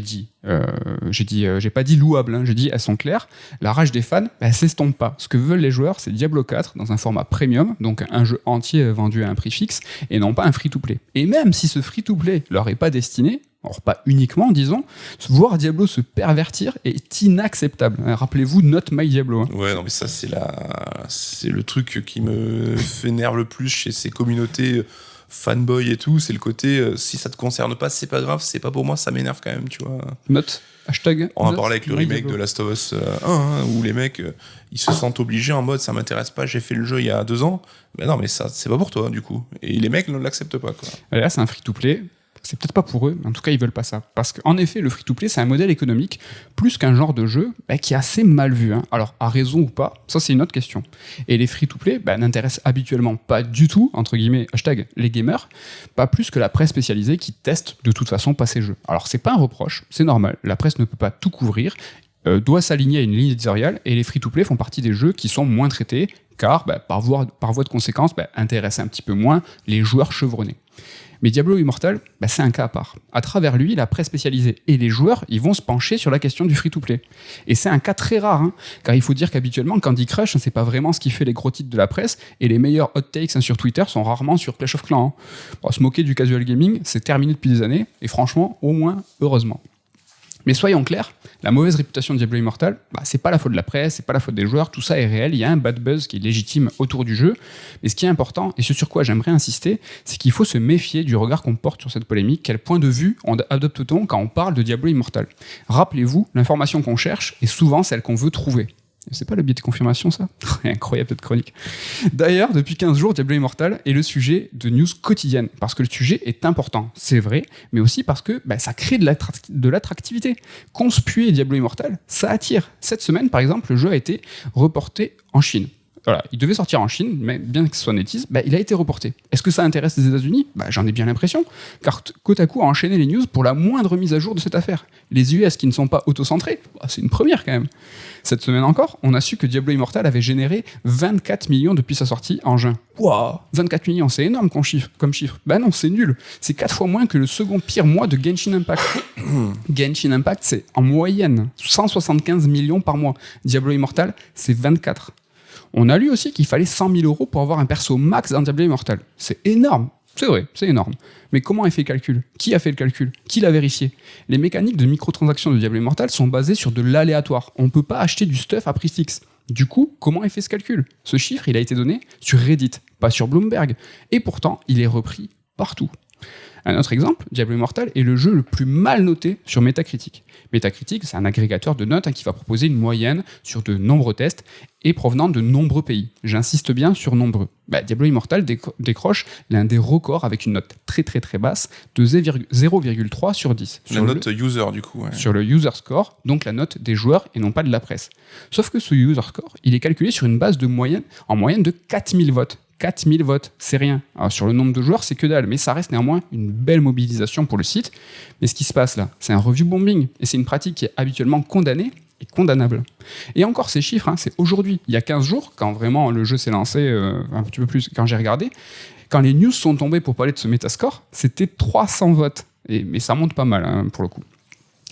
S1: pas dit louable, j'ai dit elles sont claires, la rage des fans, elle s'estompe pas. Ce que veulent les joueurs, c'est Diablo 4 dans un format premium, donc un jeu entier vendu à un prix fixe, et non pas un free-to-play. Et même si ce free-to-play leur est pas destiné, alors pas uniquement, disons, voir Diablo se pervertir est inacceptable. Rappelez-vous, not my Diablo. Hein.
S2: Ouais, non, mais ça, c'est le truc qui me énerve le plus chez ces communautés fanboy et tout, c'est le côté si ça te concerne pas, c'est pas grave, c'est pas pour moi, ça m'énerve quand même, tu vois.
S1: Note. Hashtag.
S2: On a parlé avec le remake de Last of Us 1, hein, où les mecs ils se sentent obligés en mode ça m'intéresse pas, j'ai fait le jeu il y a 2 ans. Mais non, mais ça, c'est pas pour toi, du coup. Et les mecs ne l'acceptent pas, quoi.
S1: Là, c'est un free-to-play. C'est peut-être pas pour eux, mais en tout cas, ils veulent pas ça. Parce qu'en effet, le free-to-play, c'est un modèle économique plus qu'un genre de jeu qui est assez mal vu. Hein. Alors, à raison ou pas, ça, c'est une autre question. Et les free-to-play n'intéressent habituellement pas du tout, entre guillemets, hashtag les gamers, pas plus que la presse spécialisée qui teste de toute façon pas ces jeux. Alors, c'est pas un reproche, c'est normal. La presse ne peut pas tout couvrir, doit s'aligner à une ligne éditoriale, et les free-to-play font partie des jeux qui sont moins traités, car, par voie de conséquence, intéressent un petit peu moins les joueurs chevronnés. Mais Diablo Immortal, c'est un cas à part. À travers lui, la presse spécialisée et les joueurs, ils vont se pencher sur la question du free-to-play. Et c'est un cas très rare, hein, car il faut dire qu'habituellement, Candy Crush, c'est pas vraiment ce qui fait les gros titres de la presse, et les meilleurs hot takes sur Twitter sont rarement sur Clash of Clans. Hein. Bon, se moquer du casual gaming, c'est terminé depuis des années, et franchement, au moins, heureusement. Mais soyons clairs, la mauvaise réputation de Diablo Immortal, c'est pas la faute de la presse, c'est pas la faute des joueurs, tout ça est réel, il y a un bad buzz qui est légitime autour du jeu. Mais ce qui est important, et ce sur quoi j'aimerais insister, c'est qu'il faut se méfier du regard qu'on porte sur cette polémique. Quel point de vue adopte-t-on quand on parle de Diablo Immortal ? Rappelez-vous, l'information qu'on cherche est souvent celle qu'on veut trouver. C'est pas le biais de confirmation, ça ? Incroyable cette chronique. D'ailleurs, depuis 15 jours, Diablo Immortal est le sujet de news quotidiennes, parce que le sujet est important, c'est vrai, mais aussi parce que ça crée de l'attractivité. Conspuer Diablo Immortal, ça attire. Cette semaine, par exemple, le jeu a été reporté en Chine. Voilà, il devait sortir en Chine, mais bien que ce soit NetEase, il a été reporté. Est-ce que ça intéresse les États-Unis ? J'en ai bien l'impression, car Kotaku a enchaîné les news pour la moindre mise à jour de cette affaire. Les US qui ne sont pas auto-centrés, c'est une première quand même. Cette semaine encore, on a su que Diablo Immortal avait généré 24 millions depuis sa sortie en juin. Waouh, 24 millions, c'est énorme comme chiffre. Non, c'est nul. C'est 4 fois moins que le second pire mois de Genshin Impact. Genshin Impact, c'est en moyenne 175 millions par mois. Diablo Immortal, c'est 24. On a lu aussi qu'il fallait 100 000 € pour avoir un perso max dans Diablo Immortal. C'est énorme. C'est vrai, c'est énorme. Mais comment est fait le calcul ? Qui a fait le calcul ? Qui l'a vérifié ? Les mécaniques de microtransactions de Diablo Immortal sont basées sur de l'aléatoire. On ne peut pas acheter du stuff à prix fixe. Du coup, comment est fait ce calcul ? Ce chiffre, il a été donné sur Reddit, pas sur Bloomberg. Et pourtant, il est repris partout. Un autre exemple, Diablo Immortal est le jeu le plus mal noté sur Metacritic. Metacritic, c'est un agrégateur de notes qui va proposer une moyenne sur de nombreux tests et provenant de nombreux pays. J'insiste bien sur nombreux. Diablo Immortal décroche l'un des records avec une note très très très basse de 0,3 sur 10.
S2: La note user du coup. Ouais.
S1: Sur le user score, donc la note des joueurs et non pas de la presse. Sauf que ce user score, il est calculé sur une base en moyenne de 4000 votes. 4000 votes, c'est rien. Alors, sur le nombre de joueurs, c'est que dalle, mais ça reste néanmoins une belle mobilisation pour le site. Mais ce qui se passe là, c'est un review bombing, et c'est une pratique qui est habituellement condamnée et condamnable. Et encore ces chiffres, c'est aujourd'hui, il y a 15 jours, quand vraiment le jeu s'est lancé, un petit peu plus, quand j'ai regardé, quand les news sont tombées pour parler de ce Metascore, c'était 300 votes. Mais ça monte pas mal, pour le coup.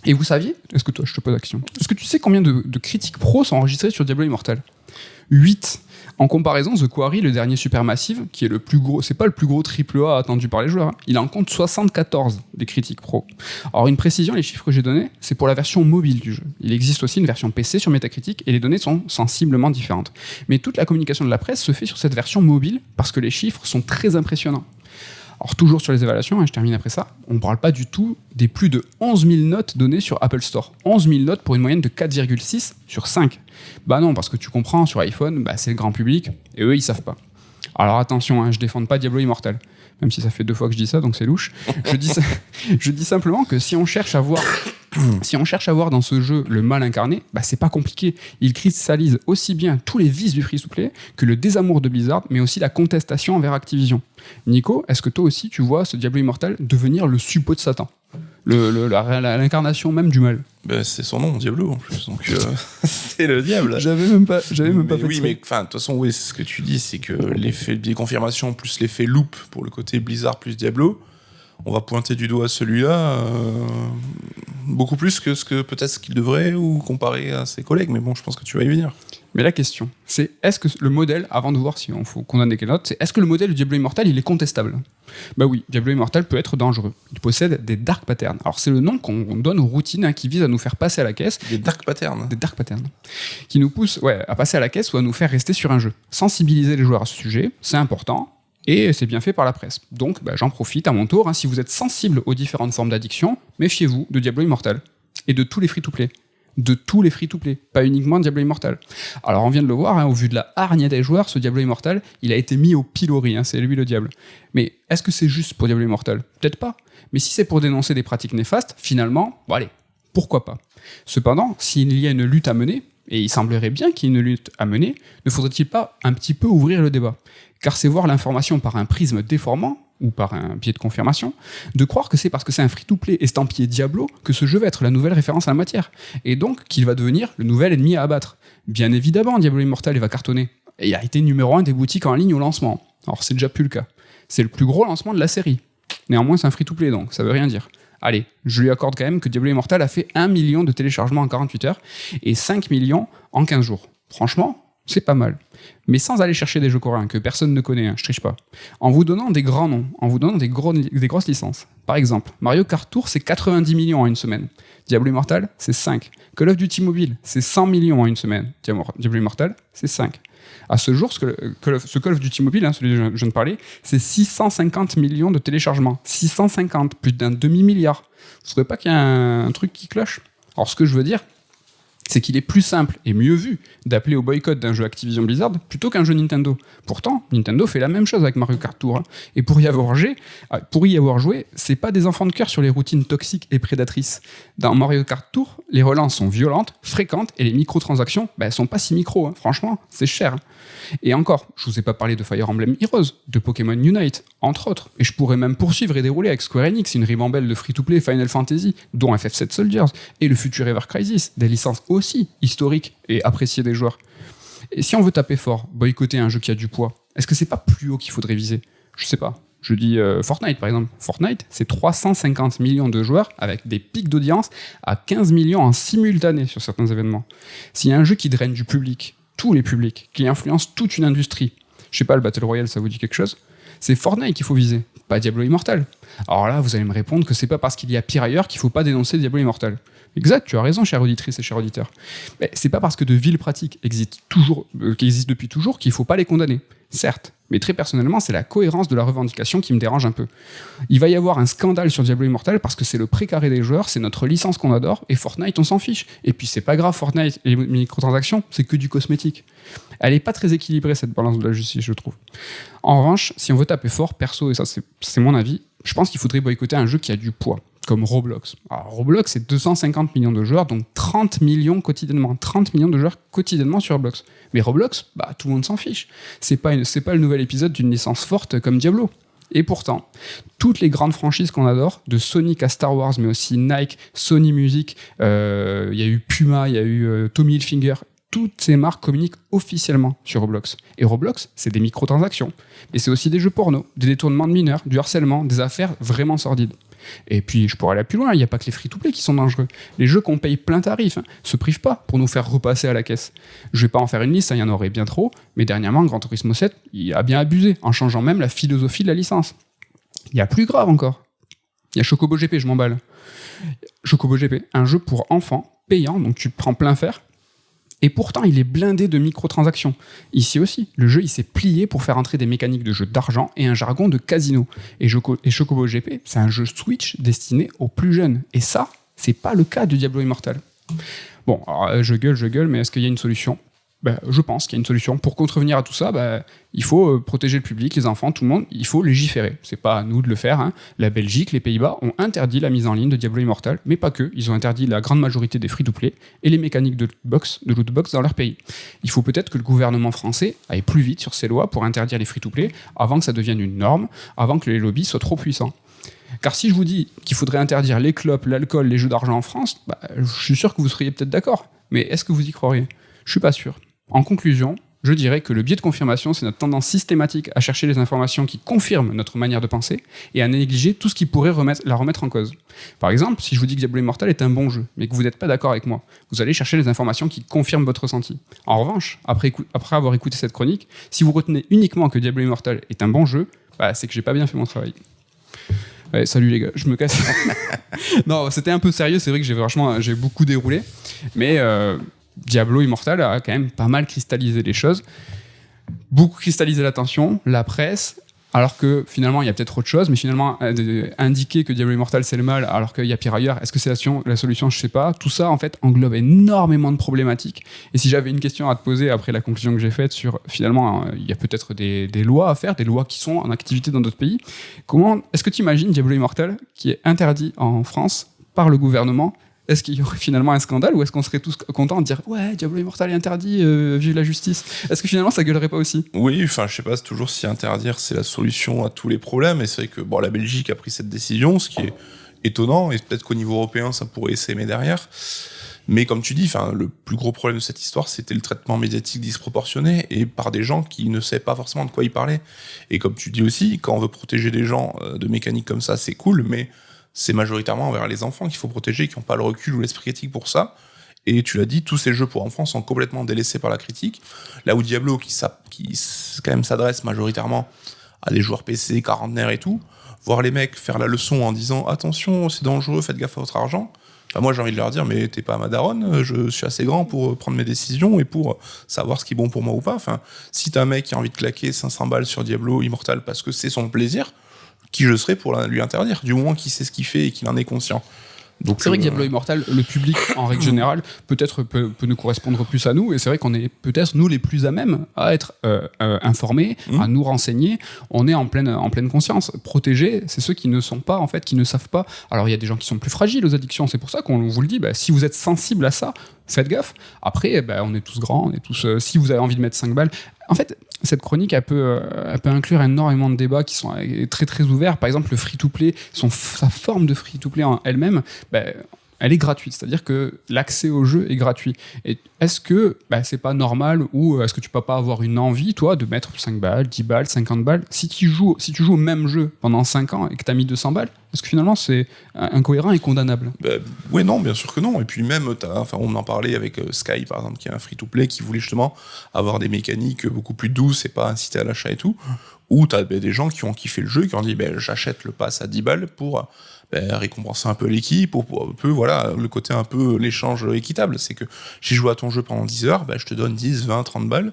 S1: Et vous saviez, est-ce que toi, je te pose la question, est-ce que tu sais combien de critiques pro sont enregistrées sur Diablo Immortal ? 8. En comparaison, The Quarry, le dernier Supermassive, qui est le plus gros, c'est pas le plus gros AAA attendu par les joueurs, il en compte 74 des critiques pro. Alors une précision, les chiffres que j'ai donnés, c'est pour la version mobile du jeu. Il existe aussi une version PC sur Metacritic et les données sont sensiblement différentes. Mais toute la communication de la presse se fait sur cette version mobile parce que les chiffres sont très impressionnants. Alors toujours sur les évaluations, je termine après ça, on ne parle pas du tout des plus de 11 000 notes données sur Apple Store. 11 000 notes pour une moyenne de 4,6 sur 5. Non, parce que tu comprends, sur iPhone, c'est le grand public, et eux, ils savent pas. Alors attention, je défends pas Diablo Immortal, même si ça fait 2 fois que je dis ça, donc c'est louche. Je dis simplement que si on cherche à voir dans ce jeu le mal incarné, c'est pas compliqué. Il cristallise aussi bien tous les vices du free-to-play que le désamour de Blizzard, mais aussi la contestation envers Activision. Nico, est-ce que toi aussi tu vois ce Diablo Immortal devenir le suppôt de Satan ? L'incarnation même du mal.
S2: C'est son nom, Diablo en plus, donc c'est le diable.
S1: J'avais même pas fait
S2: oui,
S1: ça.
S2: mais de toute façon, oui, c'est ce que tu dis, c'est que l'effet biais confirmation plus l'effet loop pour le côté Blizzard plus Diablo, on va pointer du doigt celui-là beaucoup plus que peut-être ce qu'il devrait ou comparé à ses collègues, mais bon, je pense que tu vas y venir.
S1: Mais la question, c'est est-ce que le modèle, avant de voir si on faut condamner quelle note, c'est est-ce que le modèle du Diablo Immortal, il est contestable? Bah oui, Diablo Immortal peut être dangereux. Il possède des dark patterns. Alors c'est le nom qu'on donne aux routines qui visent à nous faire passer à la caisse.
S2: Des dark patterns.
S1: Des dark patterns. Qui nous poussent à passer à la caisse ou à nous faire rester sur un jeu. Sensibiliser les joueurs à ce sujet, c'est important. Et c'est bien fait par la presse. Donc j'en profite à mon tour. Si vous êtes sensible aux différentes formes d'addiction, méfiez-vous de Diablo Immortal. Et de tous les free-to-play. De tous les free-to-play, pas uniquement Diablo Immortal. Alors on vient de le voir, au vu de la hargne des joueurs, ce Diablo Immortal, il a été mis au pilori, c'est lui le diable. Mais est-ce que c'est juste pour Diablo Immortal? Peut-être pas. Mais si c'est pour dénoncer des pratiques néfastes, finalement, allez, pourquoi pas. Cependant, s'il y a une lutte à mener, et il semblerait bien qu'il y ait une lutte à mener, ne faudrait-il pas un petit peu ouvrir le débat? Car c'est voir l'information par un prisme déformant, ou par un biais de confirmation, de croire que c'est parce que c'est un free-to-play estampillé Diablo que ce jeu va être la nouvelle référence en la matière, et donc qu'il va devenir le nouvel ennemi à abattre. Bien évidemment, Diablo Immortal va cartonner, et il a été numéro 1 des boutiques en ligne au lancement. Alors c'est déjà plus le cas. C'est le plus gros lancement de la série. Néanmoins, c'est un free-to-play, donc ça veut rien dire. Allez, je lui accorde quand même que Diablo Immortal a fait 1 million de téléchargements en 48 heures, et 5 millions en 15 jours. Franchement, c'est pas mal. Mais sans aller chercher des jeux coréens que personne ne connaît, je triche pas. En vous donnant des grands noms, en vous donnant des grosses licences. Par exemple, Mario Kart Tour, c'est 90 millions en une semaine. Diablo Immortal, c'est 5. Call of Duty Mobile, c'est 100 millions en une semaine. Diablo Immortal, c'est 5. À ce jour, ce Call of Duty Mobile, celui dont je viens de parler, c'est 650 millions de téléchargements. 650, plus d'un demi-milliard. Vous ne trouvez pas qu'il y a un truc qui cloche? Alors ce que je veux dire, c'est qu'il est plus simple et mieux vu d'appeler au boycott d'un jeu Activision Blizzard plutôt qu'un jeu Nintendo. Pourtant, Nintendo fait la même chose avec Mario Kart Tour. Et pour y avoir joué, c'est pas des enfants de cœur sur les routines toxiques et prédatrices. Dans Mario Kart Tour, les relances sont violentes, fréquentes, et les microtransactions, elles sont pas si micro. Franchement, c'est cher. Et encore, je vous ai pas parlé de Fire Emblem Heroes, de Pokémon Unite, entre autres. Et je pourrais même poursuivre et dérouler avec Square Enix, une ribambelle de free-to-play Final Fantasy, dont FF7 Soldiers, et le futur Ever Crisis, des licences aussi historiques et appréciées des joueurs. Et si on veut taper fort, boycotter un jeu qui a du poids, est-ce que c'est pas plus haut qu'il faudrait viser? Je sais pas. Je dis Fortnite par exemple. Fortnite, c'est 350 millions de joueurs avec des pics d'audience à 15 millions en simultané sur certains événements. S'il y a un jeu qui draine du public, tous les publics, qui influence toute une industrie, je sais pas, le Battle Royale, ça vous dit quelque chose? C'est Fortnite qu'il faut viser, pas Diablo Immortal. Alors là, vous allez me répondre que c'est pas parce qu'il y a pire ailleurs qu'il faut pas dénoncer Diablo Immortal. Exact, tu as raison, chère auditrice et cher auditeur. Mais c'est pas parce que de viles pratiques existent depuis toujours qu'il faut pas les condamner. Certes, mais très personnellement, c'est la cohérence de la revendication qui me dérange un peu. Il va y avoir un scandale sur Diablo Immortal parce que c'est le précaré des joueurs, c'est notre licence qu'on adore, et Fortnite, on s'en fiche. Et puis c'est pas grave, Fortnite et les microtransactions, c'est que du cosmétique. Elle est pas très équilibrée, cette balance de la justice, je trouve. En revanche, si on veut taper fort, perso, et ça c'est mon avis, je pense qu'il faudrait boycotter un jeu qui a du poids, comme Roblox. Alors, Roblox, c'est 250 millions de joueurs, donc 30 millions quotidiennement. 30 millions de joueurs quotidiennement sur Roblox. Mais Roblox, tout le monde s'en fiche. C'est pas le nouvel épisode d'une licence forte comme Diablo. Et pourtant, toutes les grandes franchises qu'on adore, de Sonic à Star Wars, mais aussi Nike, Sony Music, il y a eu Puma, il y a eu Tommy Hilfiger, toutes ces marques communiquent officiellement sur Roblox. Et Roblox, c'est des microtransactions. Mais c'est aussi des jeux porno, des détournements de mineurs, du harcèlement, des affaires vraiment sordides. Et puis, je pourrais aller plus loin, il n'y a pas que les free-to-play qui sont dangereux. Les jeux qu'on paye plein tarif se privent pas pour nous faire repasser à la caisse. Je vais pas en faire une liste, il y en aurait bien trop, mais dernièrement, Gran Turismo 7, il a bien abusé, en changeant même la philosophie de la licence. Il y a plus grave encore. Il y a Chocobo GP, je m'emballe. Chocobo GP, un jeu pour enfants, payant, donc tu prends plein fer, et pourtant, il est blindé de microtransactions. Ici aussi, le jeu il s'est plié pour faire entrer des mécaniques de jeu d'argent et un jargon de casino. Et Chocobo GP, c'est un jeu Switch destiné aux plus jeunes. Et ça, c'est pas le cas de Diablo Immortal. Bon, alors, je gueule, mais est-ce qu'il y a une solution? Je pense qu'il y a une solution. Pour contrevenir à tout ça, il faut protéger le public, les enfants, tout le monde. Il faut légiférer. C'est pas à nous de le faire. La Belgique, les Pays-Bas ont interdit la mise en ligne de Diablo Immortal, mais pas que. Ils ont interdit la grande majorité des free-to-play et les mécaniques de lootbox dans leur pays. Il faut peut-être que le gouvernement français aille plus vite sur ces lois pour interdire les free-to-play avant que ça devienne une norme, avant que les lobbies soient trop puissants. Car si je vous dis qu'il faudrait interdire les clopes, l'alcool, les jeux d'argent en France, je suis sûr que vous seriez peut-être d'accord. Mais est-ce que vous y croiriez? Je suis pas sûr. En conclusion, je dirais que le biais de confirmation, c'est notre tendance systématique à chercher les informations qui confirment notre manière de penser et à négliger tout ce qui pourrait la remettre en cause. Par exemple, si je vous dis que Diablo Immortal est un bon jeu, mais que vous n'êtes pas d'accord avec moi, vous allez chercher les informations qui confirment votre ressenti. En revanche, après avoir écouté cette chronique, si vous retenez uniquement que Diablo Immortal est un bon jeu, c'est que j'ai pas bien fait mon travail. Ouais, salut les gars, je me casse. Non, c'était un peu sérieux, c'est vrai que j'ai beaucoup déroulé, mais Diablo Immortal a quand même pas mal cristallisé les choses, beaucoup cristallisé l'attention, la presse, alors que finalement il y a peut-être autre chose, mais finalement indiquer que Diablo Immortal c'est le mal alors qu'il y a pire ailleurs, est-ce que c'est la solution, je sais pas. Tout ça en fait englobe énormément de problématiques, et si j'avais une question à te poser après la conclusion que j'ai faite sur finalement il y a peut-être des lois à faire, des lois qui sont en activité dans d'autres pays, comment est-ce que tu imagines Diablo Immortal qui est interdit en France par le gouvernement? Est-ce qu'il y aurait finalement un scandale, ou est-ce qu'on serait tous contents de dire ouais, Diablo Immortal est interdit, vive la justice? Est-ce que finalement ça gueulerait pas aussi?
S2: Oui, enfin je sais pas, c'est toujours si interdire c'est la solution à tous les problèmes, et c'est vrai que la Belgique a pris cette décision, ce qui est étonnant, et peut-être qu'au niveau européen ça pourrait s'aimer derrière. Mais comme tu dis, le plus gros problème de cette histoire, c'était le traitement médiatique disproportionné et par des gens qui ne savaient pas forcément de quoi ils parlaient. Et comme tu dis aussi, quand on veut protéger des gens de mécaniques comme ça, c'est cool, mais c'est majoritairement envers les enfants qu'il faut protéger, qui n'ont pas le recul ou l'esprit critique pour ça. Et tu l'as dit, tous ces jeux pour enfants sont complètement délaissés par la critique. Là où Diablo, qui quand même s'adresse majoritairement à des joueurs PC, quarantenaires et tout, voir les mecs faire la leçon en disant « Attention, c'est dangereux, faites gaffe à votre argent », moi j'ai envie de leur dire « Mais t'es pas ma daronne, je suis assez grand pour prendre mes décisions et pour savoir ce qui est bon pour moi ou pas. » Si t'as un mec qui a envie de claquer 500 balles sur Diablo Immortal parce que c'est son plaisir, qui je serais pour lui interdire, du moment qu'il sait ce qu'il fait et qu'il en est conscient. Donc,
S1: c'est vrai que Diablo Immortal, le public en règle générale, peut-être peut nous correspondre plus à nous, et c'est vrai qu'on est peut-être nous les plus à même à être informés, à nous renseigner. On est en pleine conscience. Protéger, c'est ceux qui ne sont pas, en fait, qui ne savent pas. Alors il y a des gens qui sont plus fragiles aux addictions, c'est pour ça qu'on vous le dit, si vous êtes sensible à ça, faites gaffe. Après, on est tous grands, on est tous. Si vous avez envie de mettre 5 balles. En fait, cette chronique, elle peut inclure énormément de débats qui sont très très ouverts. Par exemple, le free-to-play, sa forme de free-to-play en elle-même, elle est gratuite. C'est-à-dire que l'accès au jeu est gratuit. Et est-ce que c'est pas normal, ou est-ce que tu peux pas avoir une envie, toi, de mettre 5 balles, 10 balles, 50 balles si tu joues au même jeu pendant 5 ans et que tu as mis 200 balles? Est-ce que finalement c'est incohérent et condamnable?
S2: Oui, non, bien sûr que non. Et puis même, on en parlait avec Sky, par exemple, qui est un free-to-play, qui voulait justement avoir des mécaniques beaucoup plus douces et pas inciter à l'achat et tout. Ou tu as des gens qui ont kiffé le jeu, qui ont dit j'achète le pass à 10 balles pour récompenser un peu l'équipe, pour un peu, le côté un peu l'échange équitable. C'est que j'ai joué à ton jeu pendant 10 heures, je te donne 10, 20, 30 balles.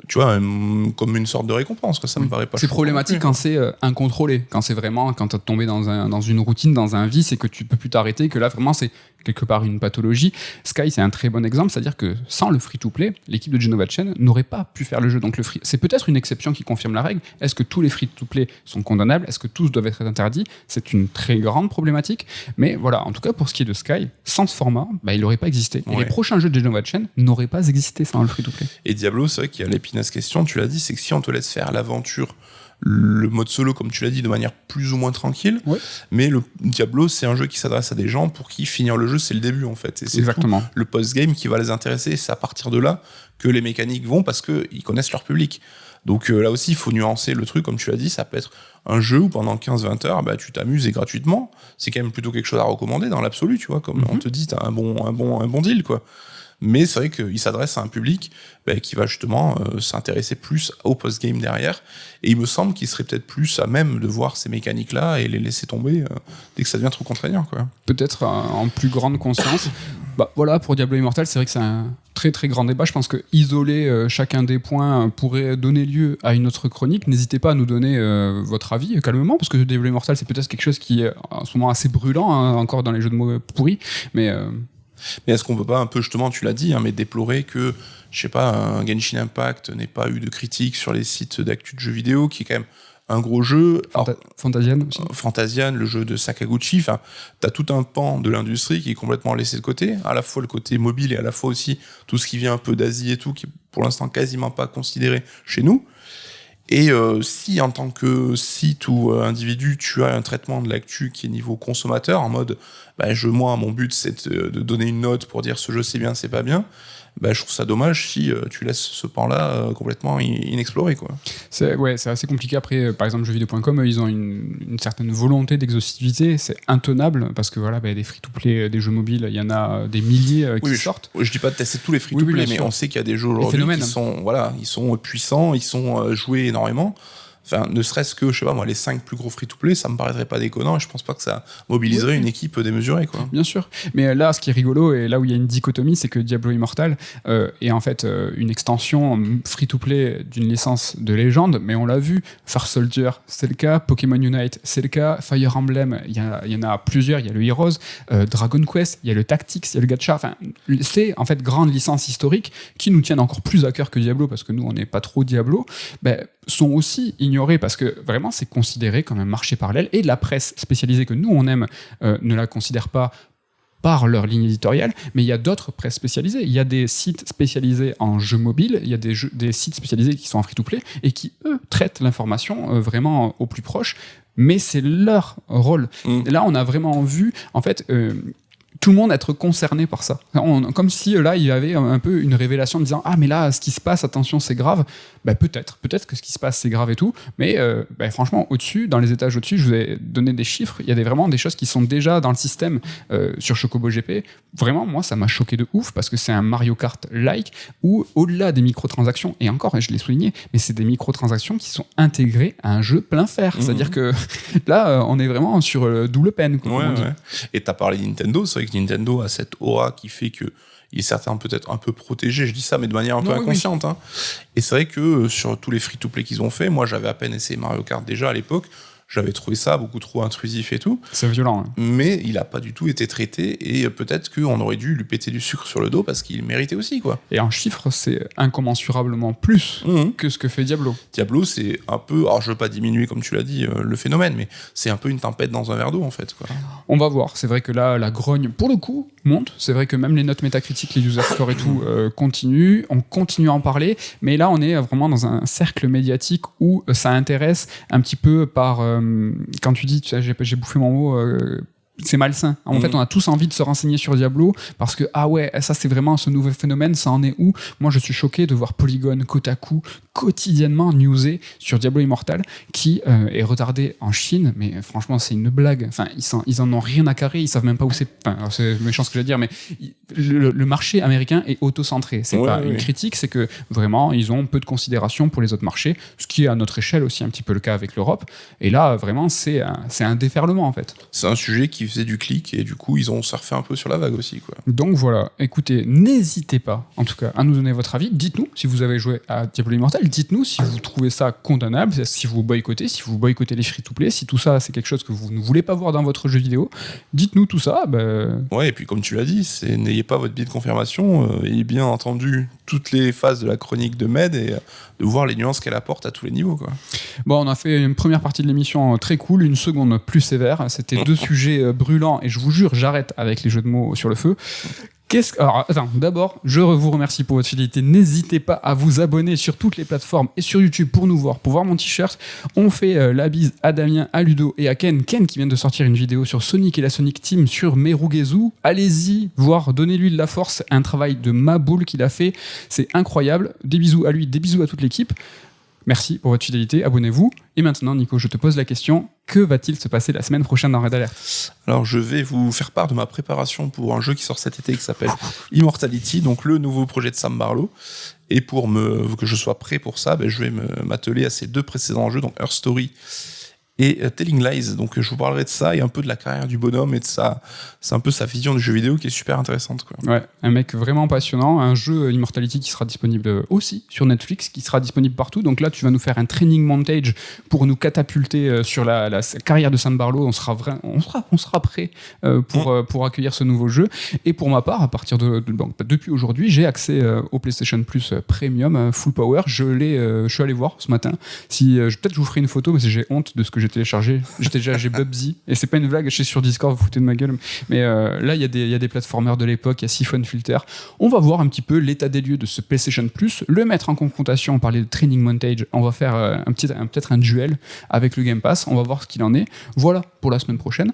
S2: Tu vois, comme une sorte de récompense, ça me paraît pas.
S1: C'est problématique quand c'est incontrôlé, quand t'es tombé dans une routine, dans un vice, et que tu peux plus t'arrêter, que là vraiment c'est quelque part une pathologie. Sky, c'est un très bon exemple, c'est-à-dire que sans le free-to-play, l'équipe de Genova Chain n'aurait pas pu faire le jeu. Donc c'est peut-être une exception qui confirme la règle. Est-ce que tous les free-to-play sont condamnables? Est-ce que tous doivent être interdits? C'est une très grande problématique. Mais voilà, en tout cas pour ce qui est de Sky, sans ce format, il n'aurait pas existé. Et les prochains jeux de Genova Chain n'auraient pas existé sans le free-to-play.
S2: Et Diablo, c'est vrai qu'il y a l'épineuse question, tu l'as dit, c'est que si on te laisse faire l'aventure, le mode solo, comme tu l'as dit, de manière plus ou moins tranquille, mais le Diablo, c'est un jeu qui s'adresse à des gens pour qui finir le jeu, c'est le début, en fait. Et c'est
S1: exactement
S2: le post-game qui va les intéresser, et c'est à partir de là que les mécaniques vont, parce qu'ils connaissent leur public. Donc là aussi, il faut nuancer le truc, comme tu l'as dit, ça peut être un jeu où pendant 15-20 heures, tu t'amuses et gratuitement, c'est quand même plutôt quelque chose à recommander dans l'absolu, tu vois, comme on te dit, t'as un bon deal, quoi. Mais c'est vrai qu'il s'adresse à un public qui va justement s'intéresser plus au post-game derrière. Et il me semble qu'il serait peut-être plus à même de voir ces mécaniques-là et les laisser tomber dès que ça devient trop contraignant, quoi.
S1: Peut-être en plus grande conscience. Voilà, pour Diablo Immortal, c'est vrai que c'est un très très grand débat. Je pense que isoler chacun des points pourrait donner lieu à une autre chronique. N'hésitez pas à nous donner votre avis calmement, parce que Diablo Immortal, c'est peut-être quelque chose qui est en ce moment assez brûlant, encore dans les jeux de mots pourris. Mais
S2: est-ce qu'on peut pas un peu, justement, tu l'as dit, mais déplorer que, je sais pas, un Genshin Impact n'ait pas eu de critiques sur les sites d'actu de jeux vidéo, qui est quand même un gros jeu.
S1: Fantasian aussi.
S2: Fantasian, le jeu de Sakaguchi, t'as tout un pan de l'industrie qui est complètement laissé de côté, à la fois le côté mobile et à la fois aussi tout ce qui vient un peu d'Asie et tout, qui est pour l'instant quasiment pas considéré chez nous. Et si en tant que site ou individu, tu as un traitement de l'actu qui est niveau consommateur, en mode, moi, mon but, c'est de donner une note pour dire ce jeu c'est bien, c'est pas bien, je trouve ça dommage si tu laisses ce pan-là complètement inexploré, quoi.
S1: C'est assez compliqué. Après, par exemple, jeuxvideo.com, ils ont une certaine volonté d'exhaustivité. C'est intenable parce que voilà, des free-to-play, des jeux mobiles, il y en a des milliers qui sortent.
S2: Je dis pas de tester tous les free-to-play, mais on sait qu'il y a des jeux aujourd'hui qui sont puissants, ils sont joués énormément. Enfin, ne serait-ce que, je sais pas moi, les 5 plus gros free-to-play, ça me paraîtrait pas déconnant et je pense pas que ça mobiliserait une équipe démesurée, quoi.
S1: Bien sûr. Mais là, ce qui est rigolo et là où il y a une dichotomie, c'est que Diablo Immortal est en fait une extension free-to-play d'une licence de légende, mais on l'a vu, First Soldier, c'est le cas, Pokémon Unite, c'est le cas, Fire Emblem, il y en a plusieurs, il y a le Heroes, Dragon Quest, il y a le Tactics, il y a le Gacha, enfin, c'est en fait grande licence historique qui nous tiennent encore plus à cœur que Diablo, parce que nous, on n'est pas trop Diablo, sont aussi ignorés parce que vraiment c'est considéré comme un marché parallèle et la presse spécialisée que nous on aime ne la considère pas par leur ligne éditoriale, mais il y a d'autres presses spécialisées. Il y a des sites spécialisés en jeux mobiles, il y a des sites spécialisés qui sont en free-to-play et qui, eux, traitent l'information vraiment au plus proche, mais c'est leur rôle. Et là, on a vraiment vu, en fait... tout le monde être concerné par ça. Comme si là, il y avait un peu une révélation en disant « Ah, mais là, ce qui se passe, attention, c'est grave. » Peut-être que ce qui se passe, c'est grave et tout. Mais franchement, au-dessus, dans les étages au-dessus, je vous ai donné des chiffres. Il y a vraiment des choses qui sont déjà dans le système sur Chocobo GP. Vraiment, moi, ça m'a choqué de ouf parce que c'est un Mario Kart-like où, au-delà des microtransactions, et encore, je l'ai souligné, mais c'est des microtransactions qui sont intégrées à un jeu plein fer. C'est-à-dire que là, on est vraiment sur double peine.
S2: Ouais. Et t'as parlé de Nintendo, c'est vrai que Nintendo a cette aura qui fait que il est certain peut-être un peu protégé, je dis ça mais de manière un peu inconsciente. Oui. Hein. Et c'est vrai que sur tous les free-to-play qu'ils ont fait, moi j'avais à peine essayé Mario Kart déjà à l'époque, j'avais trouvé ça beaucoup trop intrusif et tout.
S1: C'est violent. Hein.
S2: Mais il a pas du tout été traité et peut-être qu'on aurait dû lui péter du sucre sur le dos parce qu'il méritait aussi, quoi.
S1: Et en chiffres, c'est incommensurablement plus que ce que fait Diablo.
S2: Diablo, c'est un peu, alors je veux pas diminuer comme tu l'as dit le phénomène, mais c'est un peu une tempête dans un verre d'eau en fait, quoi.
S1: On va voir. C'est vrai que là, la grogne, pour le coup, monte. C'est vrai que même les notes métacritiques, les user scores et tout continuent. On continue à en parler, mais là, on est vraiment dans un cercle médiatique où ça intéresse un petit peu par quand tu dis, tu sais, j'ai bouffé mon mot, c'est malsain. En fait, on a tous envie de se renseigner sur Diablo parce que, ah ouais, ça c'est vraiment ce nouveau phénomène, ça en est où ? Moi, je suis choqué de voir Polygon, Kotaku, quotidiennement newser sur Diablo Immortal qui est retardé en Chine, mais franchement, c'est une blague. Enfin, ils en ont rien à carrer, ils savent même pas où c'est. Enfin, c'est méchant ce que je vais dire, mais le marché américain est auto-centré. C'est pas une critique, c'est que vraiment, ils ont peu de considération pour les autres marchés, ce qui est à notre échelle aussi un petit peu le cas avec l'Europe. Et là, vraiment, c'est un déferlement en fait.
S2: C'est un sujet qui faisait du clic et du coup ils ont surfé un peu sur la vague aussi, quoi.
S1: Donc voilà, écoutez, n'hésitez pas en tout cas à nous donner votre avis, dites-nous si vous avez joué à Diablo Immortal, dites-nous si vous trouvez ça condamnable, si vous boycottez les free-to-play, si tout ça c'est quelque chose que vous ne voulez pas voir dans votre jeu vidéo, dites-nous tout ça.
S2: Ouais, et puis comme tu l'as dit, n'ayez pas votre biais de confirmation, ayez bien entendu toutes les phases de la chronique de Med et de voir les nuances qu'elle apporte à tous les niveaux, quoi.
S1: Bon, on a fait une première partie de l'émission très cool, une seconde plus sévère, c'était 2 sujets brûlants et je vous jure, j'arrête avec les jeux de mots sur le feu. Alors, attends, d'abord, je vous remercie pour votre fidélité. N'hésitez pas à vous abonner sur toutes les plateformes et sur YouTube pour nous voir, pour voir mon t-shirt. On fait la bise à Damien, à Ludo et à Ken. Ken qui vient de sortir une vidéo sur Sonic et la Sonic Team sur Merugezu. Allez-y, voir, donnez-lui de la force. Un travail de maboule qu'il a fait. C'est incroyable. Des bisous à lui, des bisous à toute l'équipe. Merci pour votre fidélité, abonnez-vous. Et maintenant, Nico, je te pose la question, que va-t-il se passer la semaine prochaine dans Red Alert ?
S2: Alors, je vais vous faire part de ma préparation pour un jeu qui sort cet été qui s'appelle Immortality, donc le nouveau projet de Sam Barlow. Et pour que je sois prêt pour ça, je vais m'atteler à ces 2 précédents jeux, donc Her Story et Telling Lies. Donc je vous parlerai de ça et un peu de la carrière du bonhomme et de ça. C'est un peu sa vision du jeu vidéo qui est super intéressante, quoi.
S1: Ouais, un mec vraiment passionnant, un jeu Immortality qui sera disponible aussi sur Netflix, qui sera disponible partout. Donc là, tu vas nous faire un training montage pour nous catapulter sur la carrière de Sam Barlow. On sera prêt pour accueillir ce nouveau jeu. Et pour ma part, à partir depuis aujourd'hui, j'ai accès au PlayStation Plus Premium Full Power. Je suis allé voir ce matin. Peut-être je vous ferai une photo parce que j'ai honte de ce que j'ai j'ai téléchargé. J'ai Bubsy. Et c'est pas une blague, je suis sur Discord, vous foutez de ma gueule. Mais là, il y a des platformers de l'époque, il y a Siphon Filter. On va voir un petit peu l'état des lieux de ce PlayStation Plus, le mettre en confrontation. On parlait de Training Montage. On va faire peut-être un duel avec le Game Pass. On va voir ce qu'il en est. Voilà pour la semaine prochaine.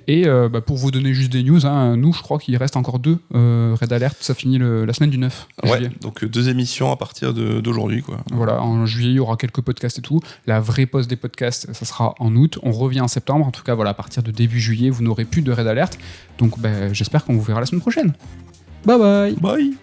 S1: Et pour vous donner juste des news, hein, nous, je crois qu'il reste encore 2 Red Alert. Ça finit la semaine du 9 juillet.
S2: Donc 2 émissions à partir d'aujourd'hui, quoi.
S1: Voilà, en juillet, il y aura quelques podcasts et tout. La vraie pause des podcasts, ça sera en août. On revient en septembre. En tout cas, voilà, à partir de début juillet, vous n'aurez plus de Red Alert. Donc, j'espère qu'on vous verra la semaine prochaine. Bye bye.
S2: Bye.